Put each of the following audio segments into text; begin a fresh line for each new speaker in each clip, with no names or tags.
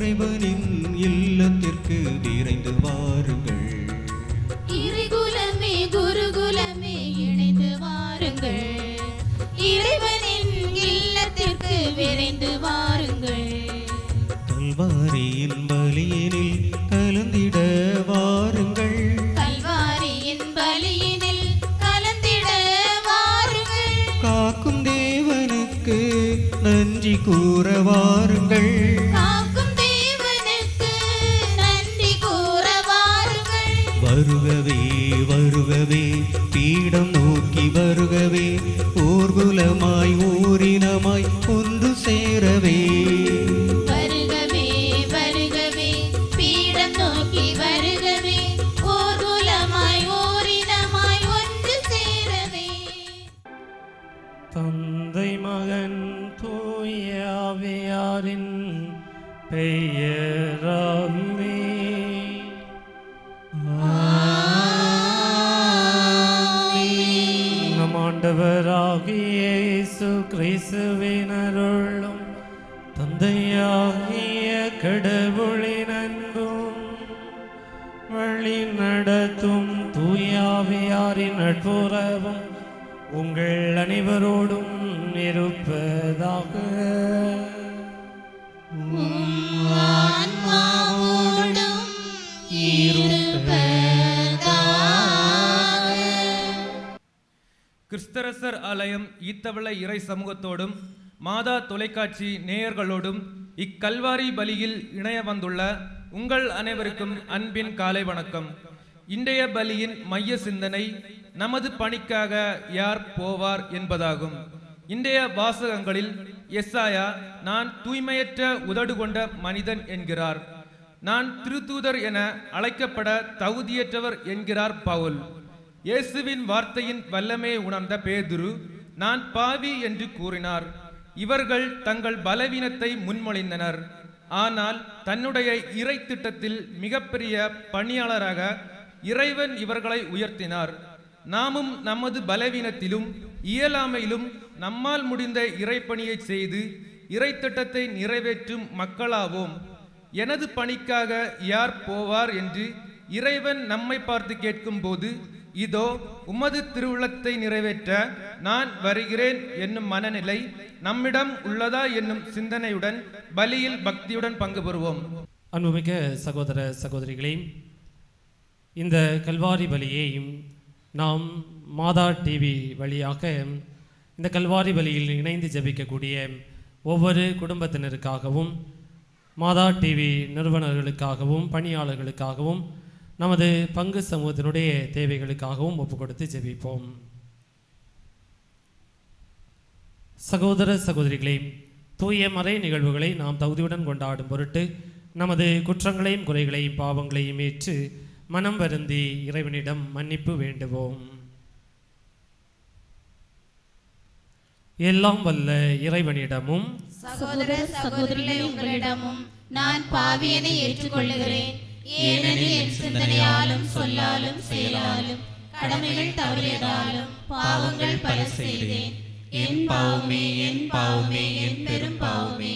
இறைவனின் இல்லத்திற்கு விரைந்து வாருங்கள்.
இறைகுலமே குருகுலமே இணைந்து வாருங்கள். இறைவனின் இல்லத்திற்கு விரைந்து வாருங்கள்.
கல்வாரியின் பலியினில் கலந்திட வாருங்கள்.
கல்வாரியின் பலியினில் கலந்திட வாருங்கள்.
காக்கும் தேவனுக்கு நன்றி கூற வாருங்கள்.
காக்கும் தேவனுக்கு நன்றி கூற வாருங்கள்.
வருகவே வருகவே பீடம் நோக்கி வருகவே, ஊர்குலமாய் ஊரினமாய் ஒன்று சேரவே.
வருகவே வருகவே பீடம் நோக்கி வருகவே, ஊர்குலமாய் ஊரினமாய் ஒன்று சேரவே.
தந்தை மகன் தூய ஆவியாரின் பெயராலே நம் ஆண்டவராகிய இயேசு கிறிஸ்துவின் அருளும் தந்தையாகிய கடவுளின் அன்பும் வழி நடத்தும் தூய ஆவியாரின் நட்புறவும் உங்கள் அனைவரோடும் இருப்பதாக.
ஆன்மாவோடும் இருப்பதாக.
கிறிஸ்தரசர் ஆலயம் ஈத்தவள இறை சமூகத்தோடும் மாதா தொலைக்காட்சி நேயர்களோடும் இக்கல்வாரி பலியில் இணைய வந்துள்ள உங்கள் அனைவருக்கும் அன்பின் காலை வணக்கம். இன்றைய பலியின் மைய சிந்தனை நமது பணிக்காக யார் போவார் என்பதாகும். இன்றைய வாசகங்களில் எசாயா நான் தூய்மையற்ற உதடு கொண்ட மனிதன் என்கிறார். நான் திருத்தூதர் என அழைக்கப்பட தகுதியற்றவர் என்கிறார் பவுல். இயேசுவின் வார்த்தையின் வல்லமையை உணர்ந்த பேதுரு நான் பாவி என்று கூறினார். இவர்கள் தங்கள் பலவீனத்தை முன்மொழிந்தனர். ஆனால் தன்னுடைய இறை திட்டத்தில் மிகப்பெரிய பணியாளராக இறைவன் இவர்களை உயர்த்தினார். நாமும் நமது பலவீனத்திலும் இயலாமையிலும் நம்மால் முடிந்த இறைப்பணியை செய்து இறை திட்டத்தை நிறைவேற்றும் மக்களாவோம். எனது பணிக்காக யார் போவார் என்று இறைவன் நம்மை பார்த்து கேட்கும் போது, இதோ உமது திருவுளத்தை நிறைவேற்ற நான் வருகிறேன் என்னும் மனநிலை நம்மிடம் உள்ளதா என்னும் சிந்தனையுடன் பலியில் பக்தியுடன் பங்கு பெறுவோம்.
அன்புமிக்க சகோதர சகோதரிகளே, இந்த கல்வாரி பலியை நாம் மாதா டிவி வழியாக இந்த கல்வாரி பலியில் இணைந்து ஜெபிக்கக்கூடிய ஒவ்வொரு குடும்பத்தினருக்காகவும், மாதா டிவி நிறுவனர்களுக்காகவும், பணியாளர்களுக்காகவும், நமது பங்கு சமூகத்தினுடைய தேவைகளுக்காகவும் ஒப்பு கொடுத்து ஜெபிப்போம். சகோதர சகோதரிகளே, தூய மறை நிகழ்வுகளை நாம் தகுதியுடன் கொண்டாடும் பொருட்டு நமது குற்றங்களையும் குறைகளையும் பாவங்களையும் ஏற்று மனம் வருந்தி இறைவனிடம் மன்னிப்பு வேண்டுவோம். எல்லாம் வல்ல இறைவனிடமும்
சகோதர சகோதரிகளே உங்களிடமும் நான் பாவியனை ஏற்றுக்கொள்ளுகிறேன். ஏனெனில் என் சிந்தனையாலும் சொல்லாலும் செயலாலும் கடமைகள் தவறியதாலும் பாவங்கள் பல செய்தேன். என் பாவமே என் பாவமே என் பெரும் பாவமே.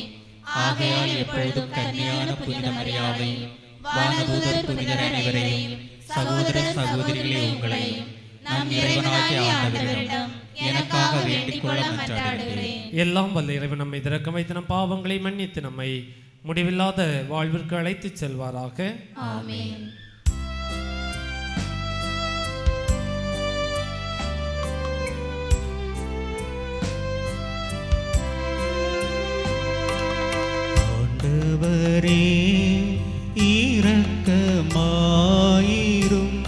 ஆகையால் எப்பொழுதும் கன்னியான புனித மரியாதையும் வானதூதர் புனிதர் அனைவரையும் சகோதர சகோதரிகளே உங்களையும் நம் இறைவனாகிய ஆண்டவரிடம் எனக்காக வேண்டிக் கொள்ள மன்றாடுகிறேன்.
எல்லாம் வல்ல இறைவன் நம்மை திறக்க வைத்து நம் பாவங்களை மன்னித்து நம்மை முடிவில்லாத வாழ்விற்கு அழைத்துச் செல்வாராக.
ஆமென்.
ஆண்டவரே இரக்கமாயிரும்.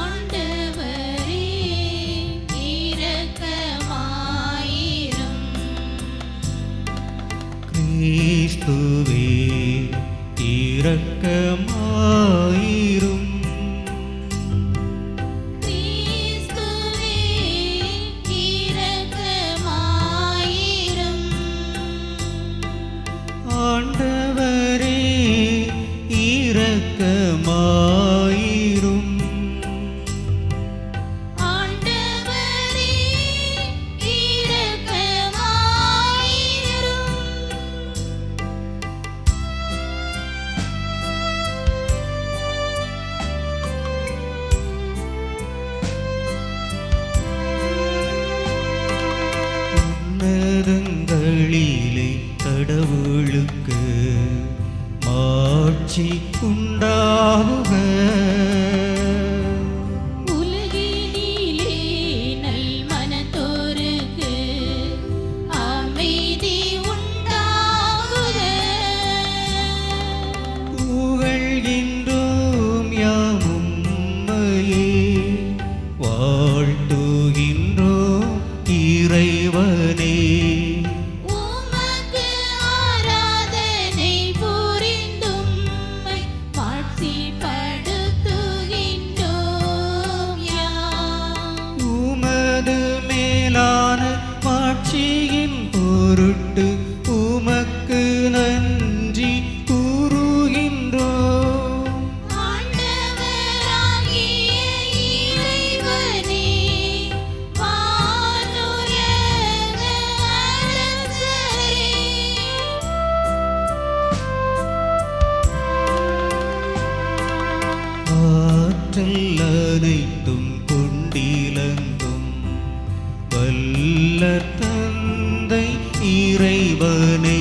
ஆண்டவரே இரக்கமாயிரும்.
கிறிஸ்துவே இரக்கமாயிரும்.
கிறிஸ்துவே இரக்கமாயிரும்.
ஆண்டவரே இரக்கமாயிரும்.
ஆண்டவரே இரக்கமாயிரும்.
உலகினிலே கடவுளுக்கு ஆட்சி உண்டாகுக.
உலகினிலே நல் மனத்தோருக்கு அமைதி உண்டாகுக.
புகழ்கின்றோம் யாம் உம்மையே, வாழ்த்துகின்றோம் இறைவனே.
உமக்கு ஆராதனை புரிந்தும்மை மாட்சிப்படுத்துகின்றோம் யாம்.
உமது மேலான மாட்சியின் பொருட்டு உமக்கு நன்றி கூறுகின்றோம்.
ஆண்டவராகிய இறைவனே, வானுலக அரசரே,
ஆற்றல் அனைத்தும் கொண்டிலங்கும் வல்ல தந்தை இறைவனே.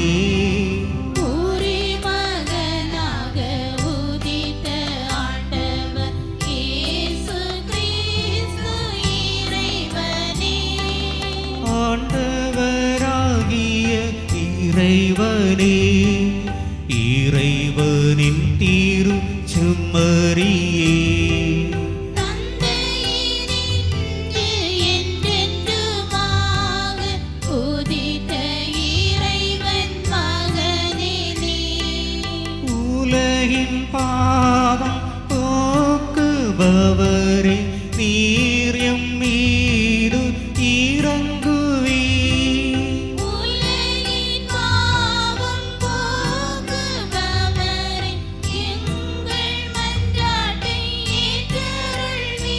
ஒரே மகனாக உதித்த ஆண்டவர் இயேசு கிறிஸ்து இறைவனே,
ஆண்டவராகிய இறைவனே, இறைவனின் தீரு செம்மறியே,
தந்தையினின்று என்றென்றுமாக உதித்த இறைவன் மகனே நீ.
உலகின் பாவம் போக்குபவரே, நீர் எம் மீது இறங்குவீர்.
உலகின் பாவம் போக்குபவரே, எங்கள் மன்றாட்டை ஏற்றருள்வீர்.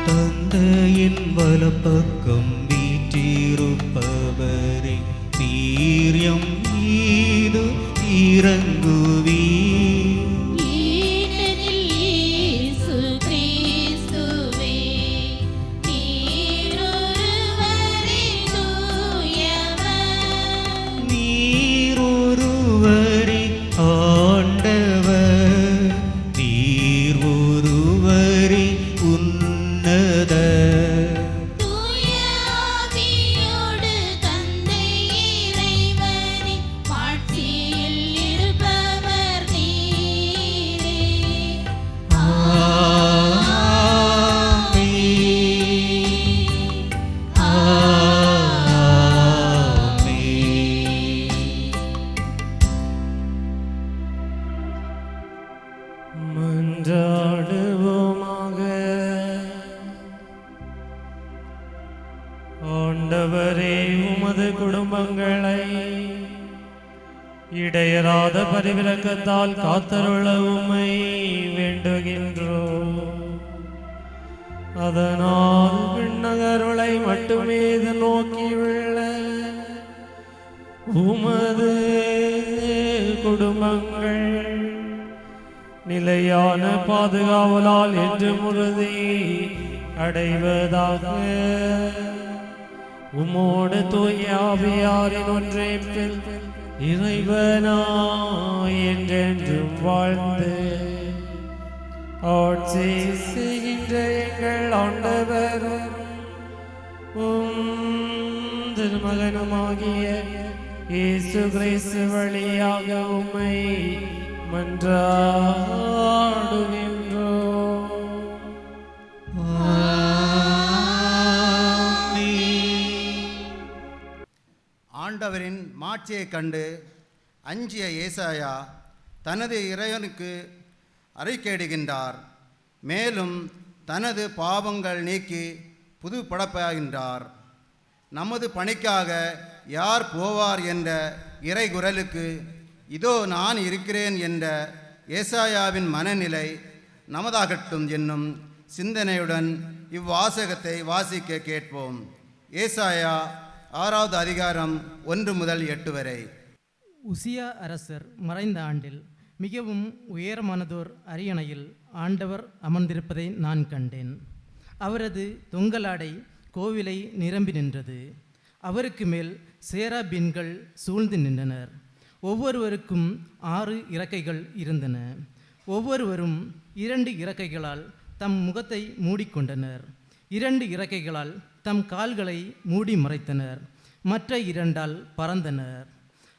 தந்தையின் வலப்பக்கம் வீற்றிருப்பவரே, நீர் எம் மீது இறங்குவீர்.
ஏனெனில் இயேசு கிறிஸ்துவே, நீர் ஒருவரே தூயவர்.
நீர் ஒருவரே ஆண்டவர், நீர் ஒருவரே உன்னதர்.
தூய ஆவியோடு தந்தை இறைவனே, மாட்சியில் இருப்பவர் நீரே.
ஆமென். ஆமென்.
மன்றாடுவோமாக. ஆண்டவரே, உமது குடும்பங்களை இடையராத பரிவிரக்கத்தால் காத்தருள உம்மை வேண்டுகின்றோம். அதனால் விண்ணகருளை மட்டுமே நோக்கியுள்ள உமது குடும்பங்கள் நிலையான பாதுகாவலால் என்று உறுதி அடைவதாக. உம்மோடு தூய ஆவியாரின் ஒன்றைப்பில் இறைவனாய் என்றென்றும் வாழ்ந்து ஆட்சி செய்கின்ற எங்கள் ஆண்டவரும் திருமகனுமாகிய இயேசு கிறிஸ்து வழியாக உம்மை மன்றாடுகின்றோம்.
ஆண்டவரின் மாட்சியைக் கண்டு அஞ்சிய ஏசாயா தனது இறைவனுக்கு அறிக்கையிடுகின்றார். மேலும் தனது பாவங்கள் நீக்கி புது படைப்பாகின்றார். நமது பணிக்காக யார் போவார் என்ற இறைகுரலுக்கு இதோ நான் இருக்கிறேன் என்ற ஏசாயாவின் மனநிலை நமதாகட்டும் என்னும் சிந்தனையுடன் இவ்வாசகத்தை வாசிக்க கேட்போம். ஏசாயா 6வது அதிகாரம் 1 முதல் 8 வரை.
உசியா அரசர் மறைந்த ஆண்டில் மிகவும் உயரமானதோர் அரியணையில் ஆண்டவர் அமர்ந்திருப்பதை நான் கண்டேன். அவரது தொங்கலாடை கோவிலை நிரம்பி நின்றது. அவருக்கு மேல் சேராபீன்கள் சூழ்ந்து நின்றனர். ஒவ்வொருவருக்கும் 6 இறக்கைகள் இருந்தன. ஒவ்வொருவரும் 2 இறக்கைகளால் தம் முகத்தை மூடிக்கொண்டனர். 2 இறக்கைகளால் தம் கால்களை மூடி மறைத்தனர். மற்ற 2ஆல் பறந்தனர்.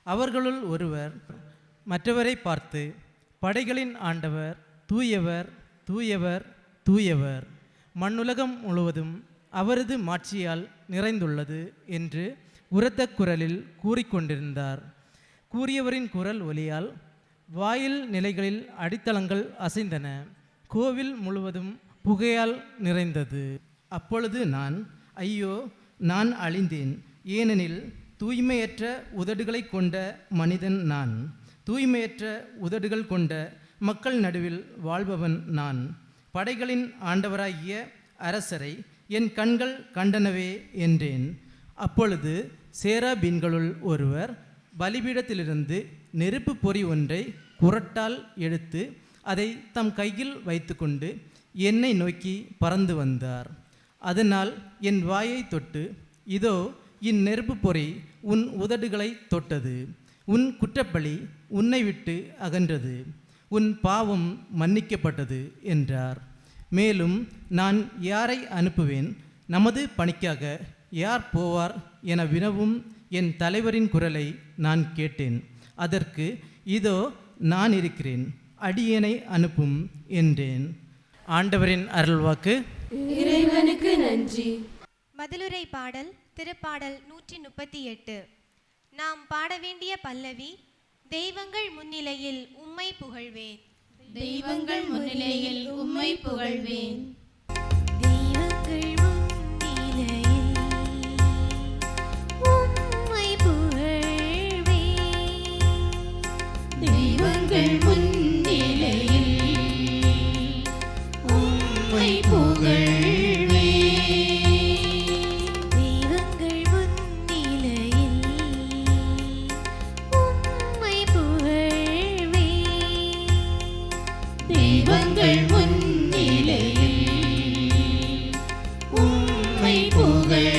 அவர்களுள் ஒருவர் மற்றவரை பார்த்து, படைகளின் ஆண்டவர் தூயவர், தூயவர், தூயவர், மண்ணுலகம் முழுவதும் அவரது மாட்சியால் நிறைந்துள்ளது என்று உரத்த குரலில் கூறிக்கொண்டிருந்தார். கூறியவரின் குரல் ஒலியால் வாயில் நிலைகளில் அடித்தளங்கள் அசைந்தன. கோவில் முழுவதும் புகையால் நிறைந்தது. அப்பொழுது நான், ஐயோ, நான் அழிந்தேன், ஏனெனில் தூய்மையற்ற உதடுகளை கொண்ட மனிதன் நான். தூய்மையற்ற உதடுகள் கொண்ட மக்கள் நடுவில் வாழ்பவன் நான். படைகளின் ஆண்டவராகிய அரசரை என் கண்கள் கண்டனவே என்றேன். அப்பொழுது சேராபீன்களுள் ஒருவர் பலிபீடத்திலிருந்து நெருப்பு பொறி ஒன்றை குறட்டால் எடுத்து அதை தம் கையில் வைத்துக்கொண்டு என்னை நோக்கி பறந்து வந்தார். அதனால் என் வாயை தொட்டு, இதோ இந்நெருப்பு பொறி உன் உதடுகளை தொட்டது, உன் குற்றப்பழி உன்னை விட்டு அகன்றது, உன் பாவம் மன்னிக்கப்பட்டது என்றார். மேலும் நான் யாரை அனுப்புவேன், நமது பணிக்காக யார் போவார் என வினவும் என் தலைவரின் குரலை நான் கேட்டேன். அதற்கு, இதோ நான் இருக்கிறேன், அடியேனை அனுப்பும் என்றேன். ஆண்டவரின் அருள்வாக்கு.
இறைவனுக்கு நன்றி.
மதிலுரை பாடல் திருப்பாடல் 138. நாம் பாட வேண்டிய பல்லவி, தெய்வங்கள் முன்னிலையில் உம்மை புகழ்வேன்.
தெய்வங்கள் முன்னிலையில் உம்மை புகழ்வேன்.
தெய்வங்கள் முன்னிலையில் உம்மை புகழ்வேன்.
தெய்வங்கள் முன்னிலையில் உம்மை புகழ்வேன்.
தெய்வங்கள் முன்னிலையில் உம்மை புகழ்வேன்.
தெய்வங்கள் முன்னிலையில் உம்மை புகழ்வேன்.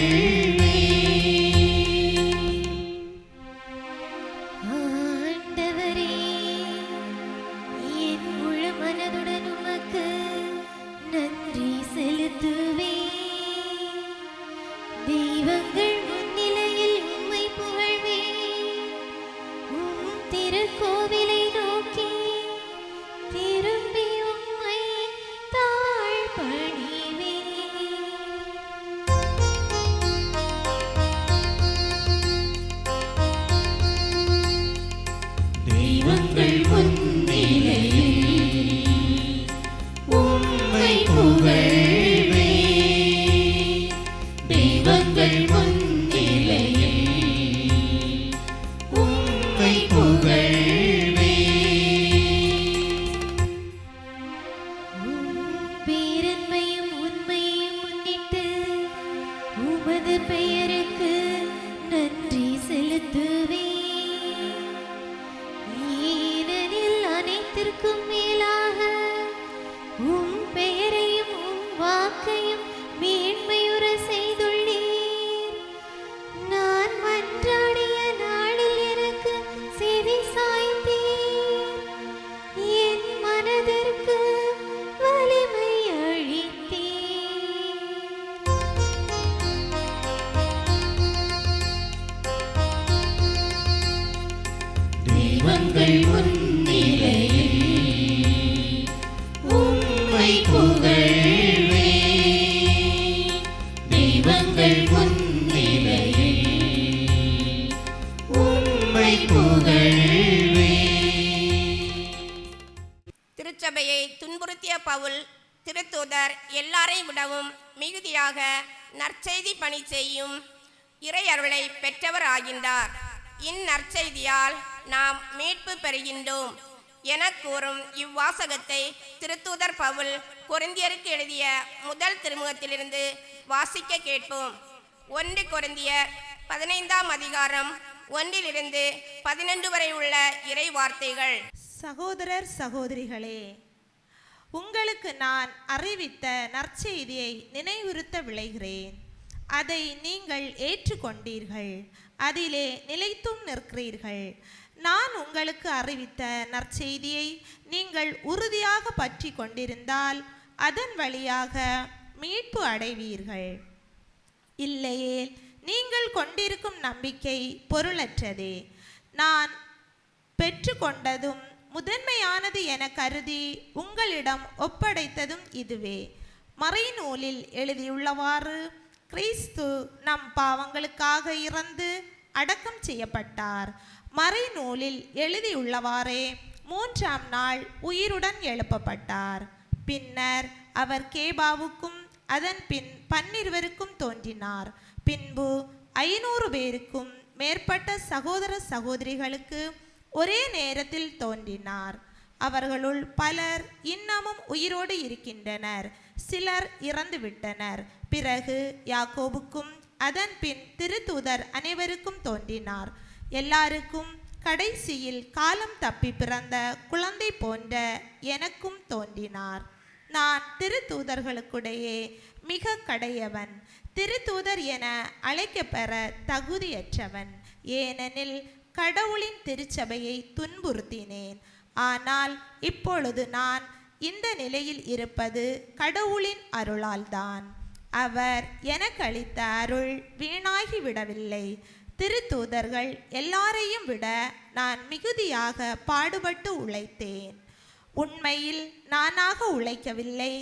ஆண்டவரே, என் முழு மனதுடன் உமக்கு நன்றி செலுத்துவேன். தெய்வங்கள் முன்னிலையில் உம்மை புகழ்வேன். உம் திருக்கோவிலை நோக்கி திரும்பி உம்மை தாழ்பணிவேன்.
தெய்வங்கள் முன்னிலையில் உம்மை புகழ்வேன். தெய்வங்கள் முன்னிலையில் உம்மை புகழ்வேன்.
பேரன்மையும் உண்மையும் முன்னிட்டு உமது பெயருக்கு நன்றி செலுத்துவேன். ஏனெனில் அனைத்திற்கும் மேலாக உம் பெயரையும் உம் வாக்கையும் மேன்மையுற செய்துள்ளீர். நான் மன்றாடிய நாளில் எனக்கு செவி சாய்த்தீர். என் மனதிற்கு வலிமை அளித்தீர்.
தெய்வங்கள் முன்னிலையில் உம்மை புகழ்வேன். தெய்வங்கள் முன்னிலையில் உம்மை புகழ்வேன்.
திருச்சபையை துன்புறுத்திய பவுல் திருத்தூதர் எல்லாரை விடவும் மிகுதியாக நற்செய்தி பணி செய்யும் இறை அருளை பெற்றவர் ஆகின்றார். இந்நற்செய்தியால் நாம் மீட்பு பெறுகின்றோம் என கூறும் இவ்வாசகத்தை திருத்தூதர் பவுல் கொரிந்தியருக்கு எழுதிய முதல் திருமுகத்திலிருந்து வாசிக்க கேட்போம். 1 கொரிந்தியர் 15ஆம் அதிகாரம் 1 11 வரை உள்ள இறை வார்த்தைகள்.
சகோதரர் சகோதரிகளே, உங்களுக்கு நான் அறிவித்த நற்செய்தியை நினைவுறுத்த விளைகிறேன். அதை நீங்கள் ஏற்றுக்கொண்டீர்கள், அதிலே நிலைத்தும் நிற்கிறீர்கள். நான் உங்களுக்கு அறிவித்த நற்செய்தியை நீங்கள் உறுதியாக பற்றி கொண்டிருந்தால் அதன் வழியாக மீட்பு அடைவீர்கள். இல்லையே நீங்கள் கொண்டிருக்கும் நம்பிக்கை பொருளற்றதே. நான் பெற்றுக்கொண்டதும் முதன்மையானது என கருதி உங்களிடம் ஒப்படைத்ததும் இதுவே. மறைநூலில் எழுதியுள்ளவாறு கிறிஸ்து நம் பாவங்களுக்காக இறந்து அடக்கம் செய்யப்பட்டார். மறைநூலில் எழுதியுள்ளவாறே 3ஆம் நாள் உயிருடன் எழுப்பப்பட்டார். பின்னர் அவர் கேபாவுக்கும் அதன் பின் 12 தோன்றினார். பின்பு 500 பேருக்கும் மேற்பட்ட சகோதர சகோதரிகளுக்கு ஒரே நேரத்தில் தோன்றினார். அவர்களுள் பலர் இன்னமும் உயிரோடு இருக்கின்றனர், சிலர் இறந்துவிட்டனர். பிறகு யாக்கோபுக்கும் அதன் பின் திருத்தூதர் அனைவருக்கும் தோன்றினார். எல்லாருக்கும் கடைசியில் காலம் தப்பி பிறந்த குழந்தை போன்ற எனக்கும் தோன்றினார். நான் திருத்தூதர்களுக்குடையே மிக கடையவன், திருத்தூதர் என அழைக்கப்பெற தகுதியற்றவன். ஏனெனில் கடவுளின் திருச்சபையை துன்புறுத்தினேன். ஆனால் இப்பொழுது நான் இந்த நிலையில் இருப்பது கடவுளின் அருளால்தான். அவர் எனக்கு அளித்த அருள் வீணாகி விடவில்லை. திருத்தூதர்கள் எல்லாரையும் விட நான் மிகுதியாக பாடுபட்டு உழைத்தேன். உண்மையில் நானாக உழைக்கவில்லை,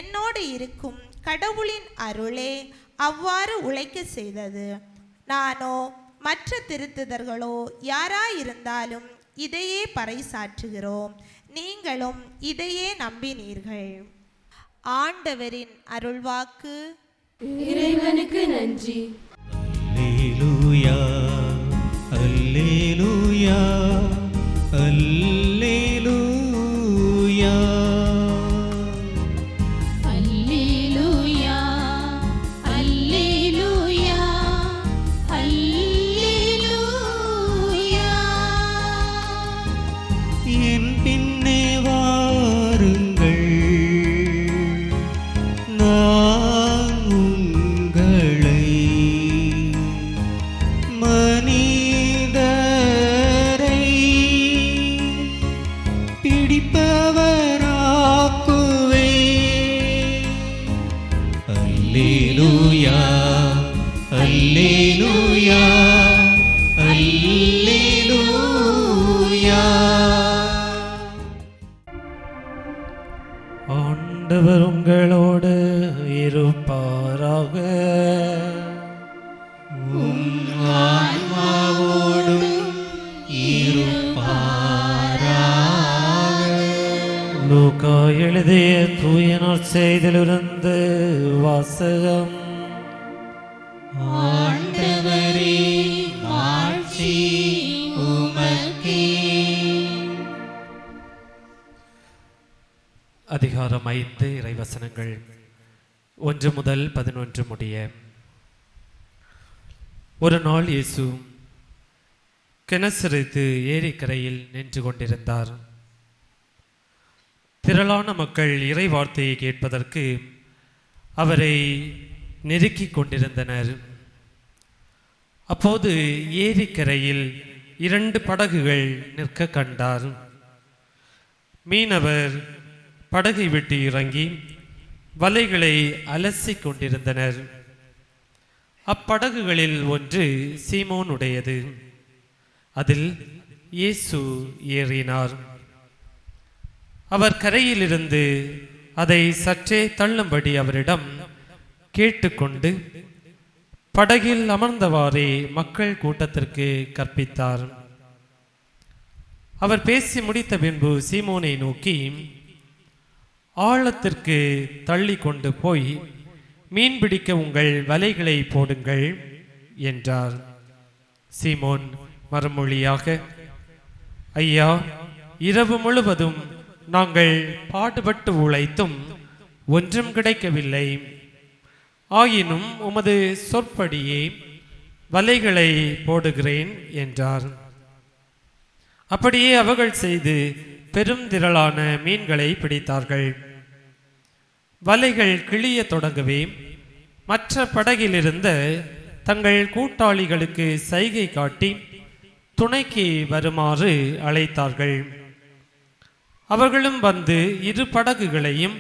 என்னோடு இருக்கும் கடவுளின் அருளே அவ்வாறு உழைக்க செய்தது. நானோ மற்ற திருத்துதர்களோ யாராயிருந்தாலும் இதையே பறைசாற்றுகிறோம். நீங்களும் இதையே நம்பினீர்கள். ஆண்டவரின் அருள்வாக்கு.
இறைவனுக்கு நன்றி.
அல்லேலூயா அல்லேலூயா அல்லேலூயா
அல்லேலூயா அல்லேலூயா அல்லேலூயா.
என் பின்னே வாருங்கள், நான் உங்களை மனிதரை பிடிப்பவராக்குவேன். அல்லேலூயா அல்லேலூயா அல்லேலூயா.
ஆண்டவர் உங்களோடு இருப்பாராக.
ஆன்மாவோடும் இருப்பாராக.
லூக்கா எழுதிய தூய நற்செய்தியிலிருந்து வாசகம்.
ஆண்டவரே மாட்சி உமக்கே.
அதிகாரம் 5 இறைவசனங்கள் 1 முதல் 11 முடிய. ஒரு நாள் இயேசு கெனசரேத்து ஏரிக்கரையில் நின்று கொண்டிருந்தார். திரளான மக்கள் இறை வார்த்தையை கேட்பதற்கு அவரை நெருக்கிக் கொண்டிருந்தனர். அப்போது ஏரிக்கரையில் 2 படகுகள் நிற்க கண்டார். மீனவர் படகை விட்டு இறங்கி வலைகளை அலசிக் கொண்டிருந்தனர். அப்படகுகளில் ஒன்று சீமோனுடையது. அதில் இயேசு ஏறினார். அவர் கரையிலிருந்து அதை சற்றே தள்ளும்படி அவரிடம் கேட்டுக்கொண்டு படகில் அமர்ந்தவாறே மக்கள் கூட்டத்திற்கு கற்பித்தார். அவர் பேசி முடித்த பின்பு சீமோனை நோக்கி, ஆழத்திற்கு தள்ளி கொண்டு போய் மீன் பிடிக்க உங்கள் வலைகளை போடுங்கள் என்றார். சீமோன் மறுமொழியாக, ஐயா, இரவு முழுவதும் நாங்கள் பாடுபட்டு உழைத்தும் ஒன்றும் கிடைக்கவில்லை. ஆயினும் உமது சொற்படியே வலைகளை போடுகிறேன் என்றார். அப்படியே அவர்கள் செய்து பெரும் திரளான மீன்களை பிடித்தார்கள். வலைகள் கிழிய தொடங்கவே மற்ற படகிலிருந்த தங்கள் கூட்டாளிகளுக்கு சைகை காட்டி துணைக்கு வருமாறு அழைத்தார்கள். அவர்களும் வந்து 2 படகுகளையும்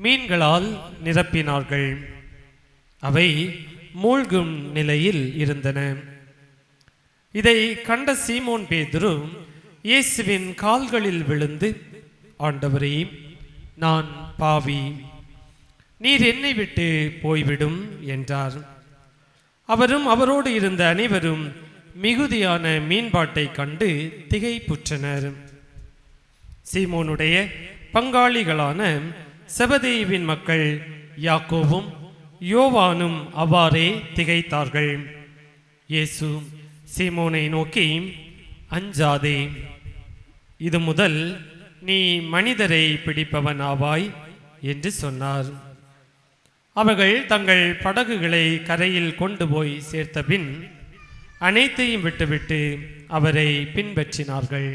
மீன்களால் நிரப்பினார்கள். அவை மூழ்கும் நிலையில் இருந்தன. இதை கண்ட சீமோன் பேதுரு இயேசுவின் கால்களில் விழுந்து, ஆண்டவரே, நான் பாவி, நீர் என்னை விட்டு போய்விடும் என்றார். அவரும் அவரோடு இருந்த அனைவரும் மிகுதியான மீன்பாட்டை கண்டு திகைப்புற்றனர். சீமோனுடைய பங்காளிகளான செபதேயுவின் மக்கள் யாக்கோவும் யோவானும் அவ்வாறே திகைத்தார்கள். இயேசு சீமோனை நோக்கி, அஞ்சாதே, இது முதல் நீ மனிதரை பிடிப்பவன் ஆவாய் என்று சொன்னார். அவர்கள் தங்கள் படகுகளை கரையில் கொண்டு போய் சேர்த்த பின் அனைத்தையும் விட்டுவிட்டு அவரை பின்பற்றினார்கள்.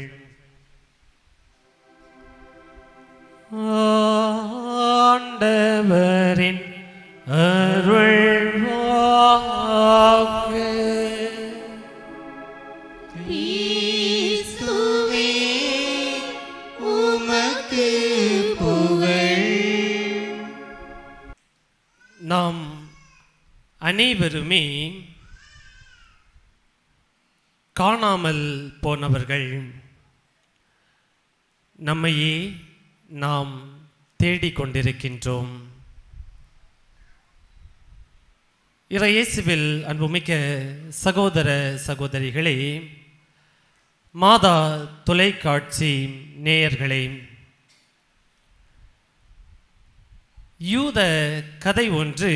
ஆண்டவரின் அருள்வாக்கு.
கிறிஸ்துவே உமக்கு புகழ்.
நாம் அனைவருமே காணாமல் போனவர்கள். நம்மையே நாம் தேடிக்கொண்டிருக்கின்றோம். இயேசுவில் அன்புமிக்க சகோதர சகோதரிகளே, மாதா தொலைக்காட்சி நேயர்களே, யூத கதை ஒன்று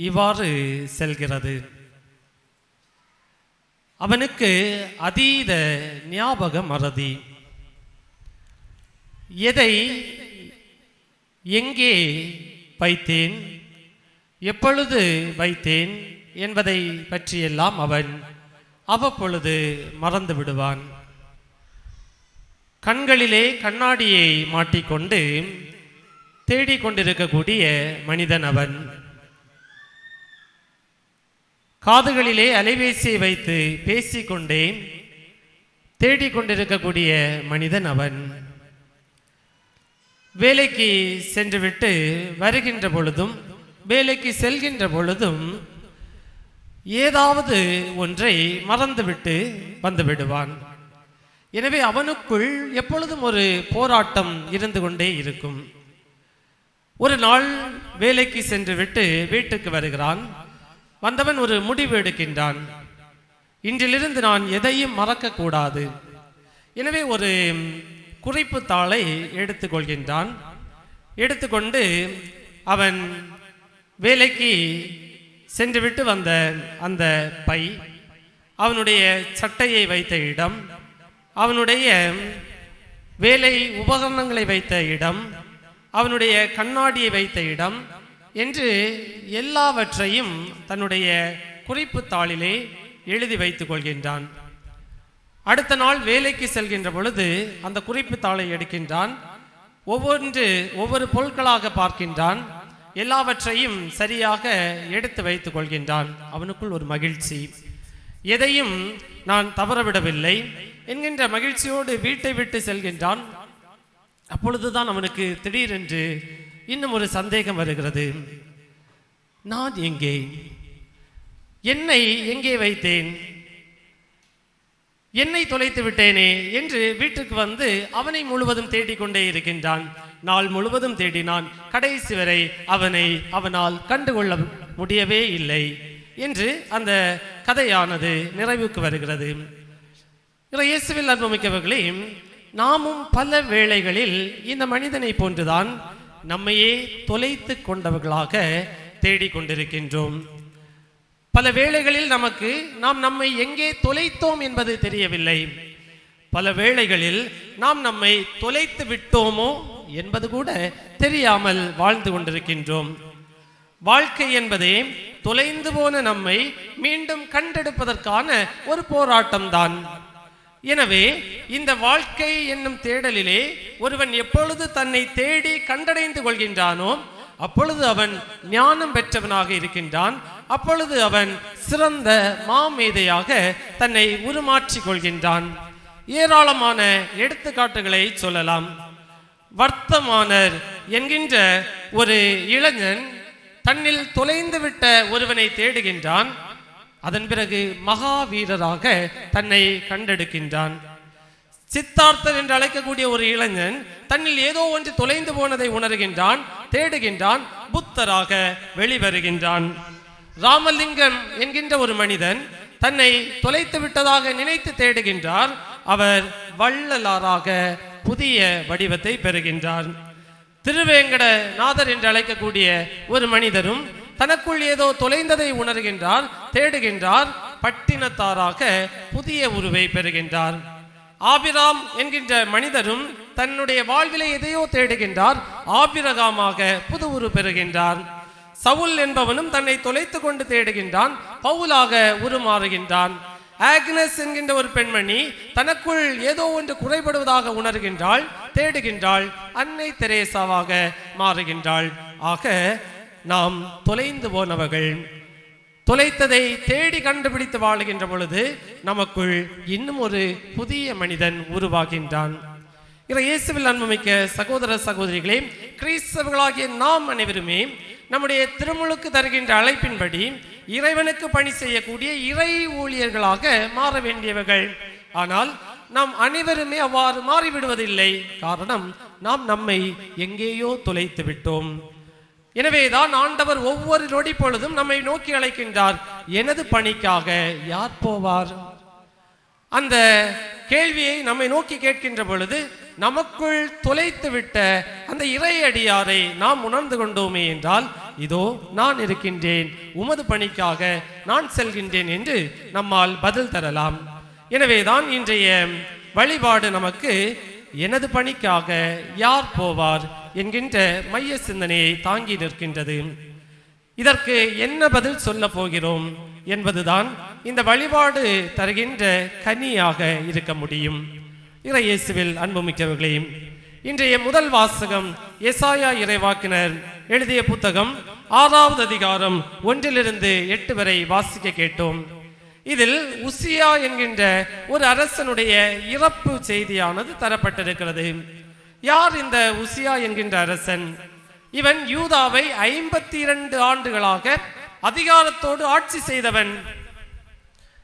இவ்வாறு செல்கிறது. அவனுக்கு அதீத ஞாபக மறதி. எதை எங்கே வைத்தேன், எப்பொழுது வைத்தேன் என்பதை பற்றியெல்லாம் அவன் அவ்வப்பொழுது மறந்து விடுவான். கண்களிலே கண்ணாடியை மாட்டிக்கொண்டு தேடிக்கொண்டிருக்கக்கூடிய மனிதன் அவன். காதுகளிலே அலைபேசியை வைத்து பேசிக்கொண்டே தேடிக்கொண்டிருக்கக்கூடிய மனிதன் அவன். வேலைக்கு சென்றுவிட்டு வருகின்ற பொழுதும் வேலைக்கு செல்கின்ற பொழுதும் ஏதாவது ஒன்றை மறந்துவிட்டு வந்து விடுவான். எனவே அவனுக்குள் எப்பொழுதும் ஒரு போராட்டம் இருந்து கொண்டே இருக்கும். ஒரு நாள் வேலைக்கு சென்றுவிட்டு வீட்டுக்கு வருகிறான். வந்தவன் ஒரு முடிவு எடுக்கின்றான். இன்றிலிருந்து நான் எதையும் மறக்கக்கூடாது. எனவே ஒரு குறிப்பு தாளை எடுத்துக்கொள்கின்றான். எடுத்துக்கொண்டு அவன் வேலைக்கு சென்றுவிட்டு வந்த அந்த பை, அவனுடைய சட்டையை வைத்த இடம், அவனுடைய வேலை உபகரணங்களை வைத்த இடம், அவனுடைய கண்ணாடியை வைத்த இடம் என்று எல்லாவற்றையும் தன்னுடைய குறிப்பு தாளிலே எழுதி வைத்துக் கொள்கின்றான். அடுத்த நாள் வேலைக்கு செல்கின்ற பொழுது அந்த குறிப்பு தாளை எடுக்கின்றான். ஒவ்வொரு பொருட்களாக பார்க்கின்றான். எல்லாவற்றையும் சரியாக எடுத்து வைத்துக் கொள்கின்றான். அவனுக்குள் ஒரு மகிழ்ச்சி, எதையும் நான் தவறவிடவில்லை என்கின்ற மகிழ்ச்சியோடு வீட்டை விட்டு செல்கின்றான். அப்பொழுதுதான் அவனுக்கு திடீரென்று இன்னும் ஒரு சந்தேகம் வருகிறது. நான் எங்கே, என்னை எங்கே வைத்தேன், என்னை தொலைத்து விட்டேனே என்று வீட்டுக்கு வந்து அவனை முழுவதும் தேடிக்கொண்டே இருக்கின்றான். நாள் முழுவதும் தேடினான். கடைசி வரை அவனால் கண்டுகொள்ள முடியவே இல்லை என்று அந்த கதையானது நிறைவுக்கு வருகிறது. இயேசுவில் அன்புமிக்கவர்களே, நாமும் பல வேளைகளில் இந்த மனிதனை போன்றுதான் நம்மையே தொலைத்து கொண்டவர்களாக தேடிக்கொண்டிருக்கின்றோம். பல வேளைகளில் நாம் நம்மை எங்கே தொலைத்தோம் என்பது தெரியவில்லை. பல வேளைகளில் நாம் நம்மை தொலைத்து விட்டோமோ என்பது கூட தெரியாமல் வாழ்ந்து கொண்டிருக்கின்றோம். வாழ்க்கை என்பதே தொலைந்து போன நம்மை மீண்டும் கண்டெடுப்பதற்கான ஒரு போராட்டம்தான். எனவே இந்த வாழ்க்கை என்னும் தேடலிலே ஒருவன் எப்பொழுது தன்னை தேடி கண்டடைந்து கொள்கின்றானோ அப்பொழுது அவன் ஞானம் பெற்றவனாக இருக்கின்றான். அப்பொழுது அவன் சிறந்த மாமேதையாக தன்னை உருமாற்றிக் கொள்கின்றான். ஏராளமான எடுத்துக்காட்டுகளை சொல்லலாம். வர்த்தமானர் என்கின்ற ஒரு இளைஞன் தன்னில் தொலைந்துவிட்ட ஒருவனை தேடுகின்றான். அதன் பிறகு மகாவீரராக தன்னை கண்டெடுக்கின்றான். சித்தார்த்தர் என்று அழைக்கக்கூடிய ஒரு இளைஞன் தன்னில் ஏதோ ஒன்று தொலைந்து போனதை உணர்கின்றான், தேடுகின்றான், புத்தராக வெளிவருகின்றான். ராமலிங்கம் என்கின்ற ஒரு மனிதன் தன்னை தொலைத்து விட்டதாக நினைத்து தேடுகின்றார். அவர் வள்ளலாராக புதிய வடிவத்தை பெறுகின்றார். திருவேங்கடநாதர் என்று அழைக்கக்கூடிய ஒரு மனிதரும் தனக்குள் ஏதோ தொலைந்ததை உணர்கின்றார், தேடுகின்றார், பட்டினத்தாராக புதிய உருவை பெறுகின்றார். ஆபிராம் என்கின்ற மனிதரும் தன்னுடைய வாழ்விலே எதையோ தேடுகின்றார், ஆபிரகாமாக புது உரு பெறுகின்றார். சவுல் என்பவனும் தன்னை தொலைத்து கொண்டு தேடுகின்றான், பவுலாக உருமாறுகின்றான். ஆக்னஸ் என்கின்ற ஒரு பெண்மணி தனக்குள் ஏதோ ஒன்று குறைபடுவதாக உணர்கின்றாள், தேடுகின்றாள், அன்னை தெரேசாவாக மாறுகின்றாள். ஆக நாம் தொலைந்து போனவர்கள், தொலைத்ததை தேடி கண்டுபிடித்து வாழுகின்ற பொழுது நமக்குள் இன்னும் ஒரு புதிய மனிதன் உருவாகின்றான். இயேசுவில் அன்புமிக்க சகோதர சகோதரிகளே, கிறிஸ்தவர்களாகிய நாம் அனைவருமே நம்முடைய திருமுழுக்கு தருகின்ற அழைப்பின்படி இறைவனுக்கு பணி செய்யக்கூடிய இறை ஊழியர்களாக மாற வேண்டியவர்கள். ஆனால் நாம் அனைவருமே அவ்வாறு மாறிவிடுவதில்லை. காரணம், நாம் நம்மை எங்கேயோ தொலைத்து விட்டோம். எனவேதான் ஆண்டவர் ஒவ்வொரு நொடி பொழுதும் நம்மை நோக்கி அழைக்கின்றார், எனது பணிக்காக யார் போவார்? அந்த கேள்வியை நம்மை நோக்கி கேட்கின்ற பொழுது நமக்குள் தொலைத்து விட்ட அந்த இறையடியாரை நாம் உணர்ந்து கொண்டோமே என்றால், இதோ நான் இருக்கின்றேன், உமது பணிக்காக நான் செல்கின்றேன் என்று நம்மால் பதில் தரலாம். எனவேதான் இன்றைய வழிபாடு நமக்கு எனது பணிக்காக யார் போவார் என்கின்ற மைய சிந்தனையை தாங்கி நிற்கின்றது. இதற்கு என்ன பதில் சொல்ல போகிறோம் என்பதுதான் இந்த வழிபாடு தருகின்ற கனியாக இருக்க முடியும். இறையேசுவில் அன்புமிக்கவர்களே, இன்றைய முதல் வாசகம் எசாயா இறைவாக்கினர் எழுதிய புத்தகம் 6வது அதிகாரம் 1-8 வரை வாசிக்க கேட்டோம். இதில் உசியா என்கின்ற ஒரு அரசனுடைய இறப்பு செய்தியானது தரப்பட்டிருக்கிறது. யார் இந்த உசியா என்கின்ற அரசன்? இவன் யூதாவை 52 ஆண்டுகளாக அதிகாரத்தோடு ஆட்சி செய்தவன்.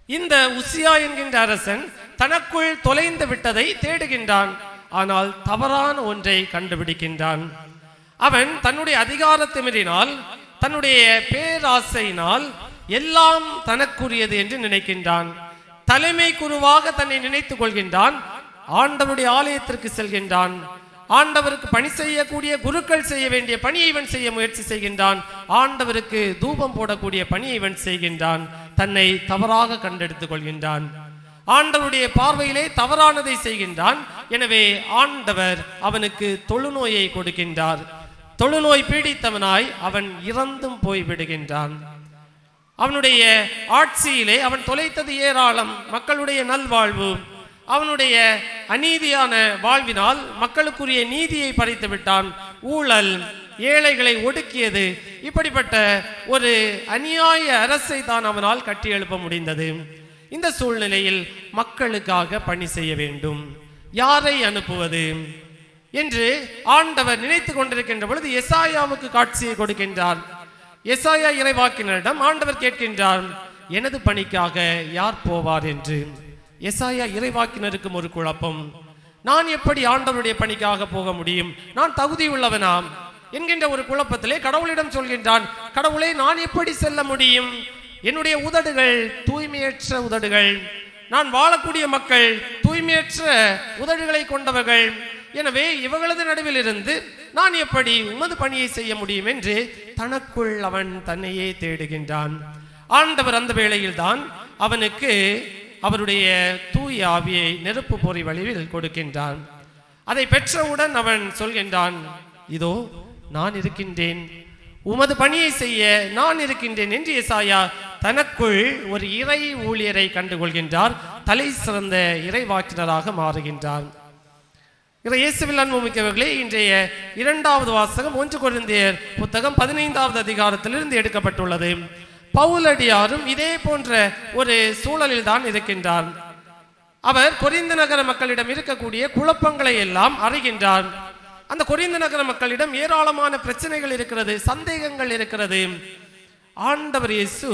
இந்த உசியா என்கின்ற அரசன் தனக்குள் தொலைந்து விட்டதை தேடுகின்றான். ஆனால் தவறான ஒன்றை கண்டுபிடிக்கின்றான். அவன் தன்னுடைய அதிகாரத்தை மீறினால், தன்னுடைய பேராசையினால் எல்லாம் தனக்குரியது என்று நினைக்கின்றான். தலைமை குருவாக தன்னை நினைத்துக் கொள்கின்றான். ஆண்டவருடைய ஆலயத்திற்கு செல்கின்றான். ஆண்டவருக்கு பணி செய்யக்கூடிய குருக்கள் செய்ய வேண்டிய பணியை இவன் செய்ய முயற்சி செய்கின்றான். ஆண்டவருக்கு தூபம் போடக்கூடிய பணியை இவன் செய்கின்றான். தன்னை தவறாக கண்டெடுத்துக் கொள்கின்றான். ஆண்டவருடைய பார்வையிலே தவறானதை செய்கின்றான். எனவே ஆண்டவர் அவனுக்கு தொழுநோயை கொடுக்கின்றார். தொழுநோய் பீடித்தவனாய் அவன் இறந்தும் போய் விடுகின்றான். அவனுடைய ஆட்சியிலே அவன் தொலைத்தது ஏராளம். மக்களுடைய நல்வாழ்வு, அவனுடைய அநீதியான வாழ்வினால் மக்களுக்குரிய நீதியை பறித்து விட்டான். ஊழல், ஏழைகளை ஒடுக்கியது, இப்படிப்பட்ட ஒரு அநியாய அரசை தான் அவனால் கட்டி எழுப்ப முடிந்தது. இந்த சூழ்நிலையில் மக்களுக்காக பணி செய்ய வேண்டும், யாரை அனுப்புவது என்று ஆண்டவர் நினைத்து கொண்டிருக்கின்ற பொழுது எசாயாவுக்கு காட்சியை கொடுக்கின்றார். எசாயா இறைவாக்கினரிடம் ஆண்டவர் கேட்கின்றார், எனது பணிக்காக யார் போவார் என்று. எசாயா இறைவாக்கினருக்கும் ஒரு குழப்பம். நான் எப்படி ஆண்டவருடைய பணிக்காக போக முடியும்? நான் தகுதி உள்ளவனாம் என்கின்ற ஒரு குழப்பத்திலே கடவுளிடம் சொல்கின்றான், கடவுளே, நான் எப்படி செல்ல முடியும்? என்னுடைய உதடுகள் தூய்மையற்ற உதடுகள், நான் வாழக்கூடிய மக்கள் தூய்மையற்ற உதடுகளை கொண்டவர்கள். எனவே இவர்களது நடுவில் இருந்து நான் எப்படி உமது பணியை செய்ய முடியும் என்று தனக்குள் அவன் தன்னையே தேடுகின்றான். ஆண்டவர் அந்த வேளையில் தான் அவனுக்கு அவருடைய தூய ஆவியை நெருப்பு பொறி வடிவில் கொடுக்கின்றான். அதை பெற்றவுடன் அவன் சொல்கின்றான், இதோ நான் இருக்கின்றேன், உமது பணியை செய்ய நான் இருக்கின்றேன் என்று எசாயா தனக்குள் ஒரு இறை ஊழியரை கண்டுகொள்கின்றார். தலை சிறந்த இறைவாக்கினராக மாறுகின்றார். இயேசுவில் அன்புமிக்கவர்களே, இன்றைய இரண்டாவது வாசகம் 1 கொரிந்தியர் புத்தகம் 15வது அதிகாரத்திலிருந்து எடுக்கப்பட்டுள்ளது. பவுலடியாரும் இதே போன்ற ஒரு சூழலில் தான் இருக்கின்றார். அவர் கொரிந்து நகர மக்களிடம் இருக்கக்கூடிய குழப்பங்களை எல்லாம் அறிகின்றார். அந்த கொரிந்து நகர மக்களிடம் ஏராளமான பிரச்சனைகள் இருக்கிறது, சந்தேகங்கள் இருக்கிறது. ஆண்டவர் இயேசு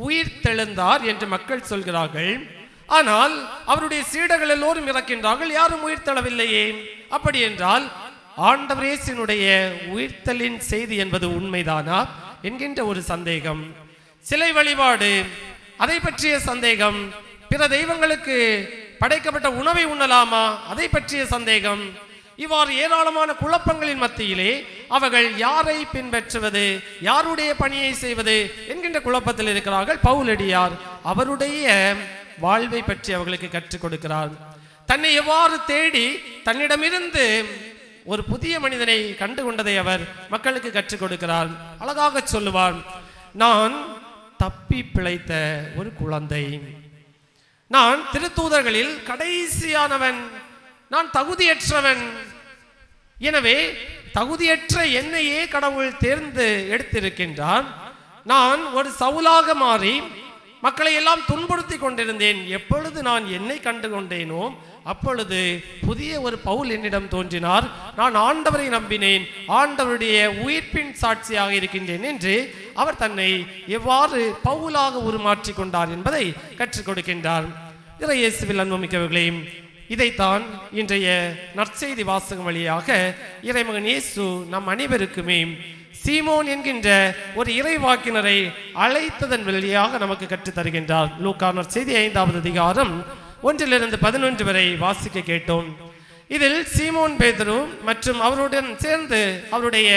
உயிர் தெழுந்தார் என்று மக்கள் சொல்கிறார்கள். ஆனால் அவருடைய சீடர்கள் எல்லோரும் இறக்கின்றார்கள், யாரும் உயிர் தெழவில்லையே. அப்படி என்றால் ஆண்டவர் இயேசுவினுடைய உயிர்த்தலின் செய்தி என்பது உண்மைதானா என்கின்ற ஒரு சந்தேகம், சிலை வழிபாடு அதை பற்றிய சந்தேகம், பிற தெய்வங்களுக்கு படைக்கப்பட்ட உணவை உண்ணலாமா அதை பற்றிய சந்தேகம், இவ்வாறு ஏராளமான குழப்பங்களின் மத்தியிலே அவர்கள் யாரை பின்பற்றுவது, யாருடைய பணியை செய்வது என்கின்ற குழப்பத்தில் இருக்கிறார்கள். பவுலடியார் அவருடைய வாழ்வை பற்றி அவர்களுக்கு கற்றுக் கொடுக்கிறார். தன்னை எவ்வாறு தேடி தன்னிடமிருந்து ஒரு புதிய மனிதனை கண்டு கொண்டதை அவர் மக்களுக்கு கற்றுக் கொடுக்கிறார். அழகாக சொல்லுவார், நான் தப்பி பிழைத்த ஒரு குழந்தை, நான் திருத்தூதர்களில் கடைசியானவன், நான் தகுதியற்றவன். எனவே தகுதியற்ற என்னையே கடவுள் தேர்ந்து எடுத்திருக்கின்றான். நான் ஒரு சவுலாக மாறி மக்களை எல்லாம் துன்புறுத்தி கொண்டிருந்தேன். எப்பொழுது நான் என்னை கண்டு கொண்டேனோ அப்பொழுது புதிய ஒரு பவுல் என்னிடம் தோன்றினார். நான் ஆண்டவரை நம்பினேன், ஆண்டவருடைய உயிர்ப்பின் சாட்சியாக இருக்கின்றேன் என்று அவர் தன்னை எவ்வாறு பவுலாக உருமாற்றி கொண்டார் என்பதை கற்றுக் கொடுக்கின்றார். இயேசுவில் அன்புமிக்கவர்களே, இதைத்தான் இன்றைய நற்செய்தி வாசகம் வழியாக இறைமகன் இயேசு நம் அனைவருக்குமே சீமோன் என்கின்ற ஒரு இறைவாக்கினரை அழைத்ததன் வழியாக நமக்கு கற்றுத் தருகின்றார். லூக்கா நற்செய்தி 5வது அதிகாரம் 1-11 வரை வாசிக்க கேட்டோம். இதில் சீமோன் பேதுரு மற்றும் அவருடன் சேர்ந்து அவருடைய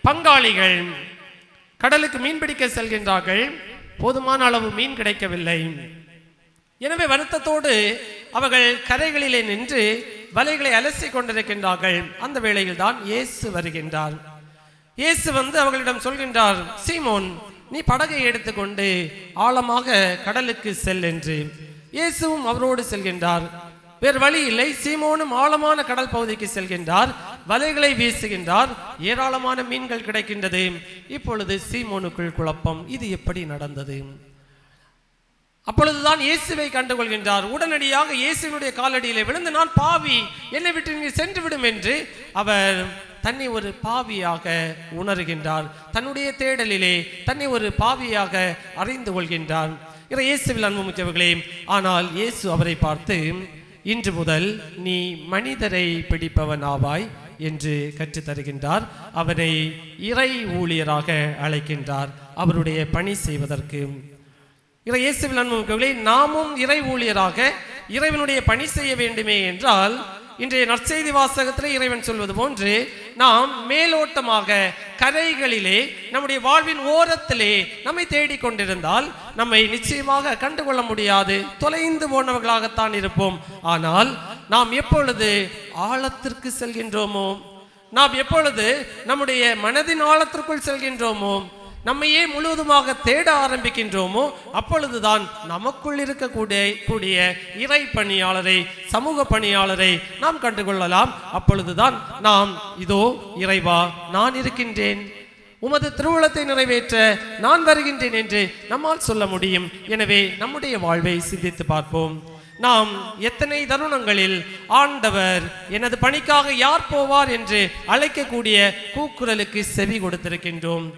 பங்காளிகள் கடலுக்கு மீன்பிடிக்க செல்கின்றார்கள். போதுமான அளவு மீன் கிடைக்கவில்லை. எனவே வருத்தத்தோடு அவர்கள் கரைகளிலே நின்று வலைகளை அலசி கொண்டிருக்கின்றார்கள். அந்த வேளையில் தான் இயேசு வருகின்றார். இயேசு வந்து அவர்களிடம் சொல்கின்றார், சீமோன், நீ படகை எடுத்துக்கொண்டு ஆழமாக கடலுக்கு செல் என்று. இயேசுவும் அவரோடு செல்கின்றார். வேறு வழி இல்லை, சீமோனும் ஆழமான கடல் பகுதிக்கு செல்கின்றார், வலைகளை வீசுகின்றார், ஏராளமான மீன்கள் கிடைக்கின்றது. இப்பொழுது சீமோனுக்குள் குழப்பம், இது எப்படி நடந்தது? அப்பொழுதுதான் இயேசுவை கண்டுகொள்கின்றார். உடனடியாக இயேசுவினுடைய காலடியிலே விழுந்து, நான் பாவி, என்னை விட்டு நீ சென்று விடும் என்று அவர் தன்னை ஒரு பாவியாக உணர்கின்றார். தன்னுடைய தேடலிலே தன்னை ஒரு பாவியாக அறிந்து கொள்கின்றார். இயேசுவில் அன்புமிக்கவர்களே, ஆனால் இயேசு அவரை பார்த்து, இன்று முதல் நீ மனிதரை பிடிப்பவன் ஆவாய் என்று கற்றுத் தருகின்றார். அவரை இறை ஊழியராக அழைக்கின்றார், அவருடைய பணி செய்வதற்கு. இயேசுவில் அன்புமிக்கவர்களே, நாமும் இறை ஊழியராக இறைவனுடைய பணி செய்ய வேண்டுமே என்றால், இன்றைய நற்செய்தி வாசகத்தில் இறைவன் சொல்வது போன்று நாம் மேலோட்டமாக கரைகளிலே நம்முடைய வாழ்வின் ஓரத்திலே நம்மை தேடிக்கொண்டிருந்தால் நம்மை நிச்சயமாக கண்டுகொள்ள முடியாது, தொலைந்து போனவர்களாகத்தான் இருப்போம். ஆனால் நாம் எப்பொழுது ஆழத்திற்கு செல்கின்றோமோ, நாம் எப்பொழுது நம்முடைய மனதின் ஆழத்திற்குள் செல்கின்றோமோ, நம்மையே முழுவதுமாக தேட ஆரம்பிக்கின்றோமோ, அப்பொழுதுதான் நமக்குள் இருக்கக்கூடிய இறை பணியாளரை, சமூக பணியாளரை நாம் கண்டுகொள்ளலாம். அப்பொழுதுதான் நாம், இதோ இறைவா, நான் இருக்கின்றேன், உமது திருவுளத்தை நிறைவேற்ற நான் வருகின்றேன் என்று நம்மால் சொல்ல முடியும். எனவே நம்முடைய வாழ்வை சிந்தித்து பார்ப்போம். நாம் எத்தனை தருணங்களில் ஆண்டவர் எனது பணிக்காக யார் போவார் என்று அழைக்கக்கூடிய கூக்குரலுக்கு செவி கொடுத்திருக்கின்றோம்?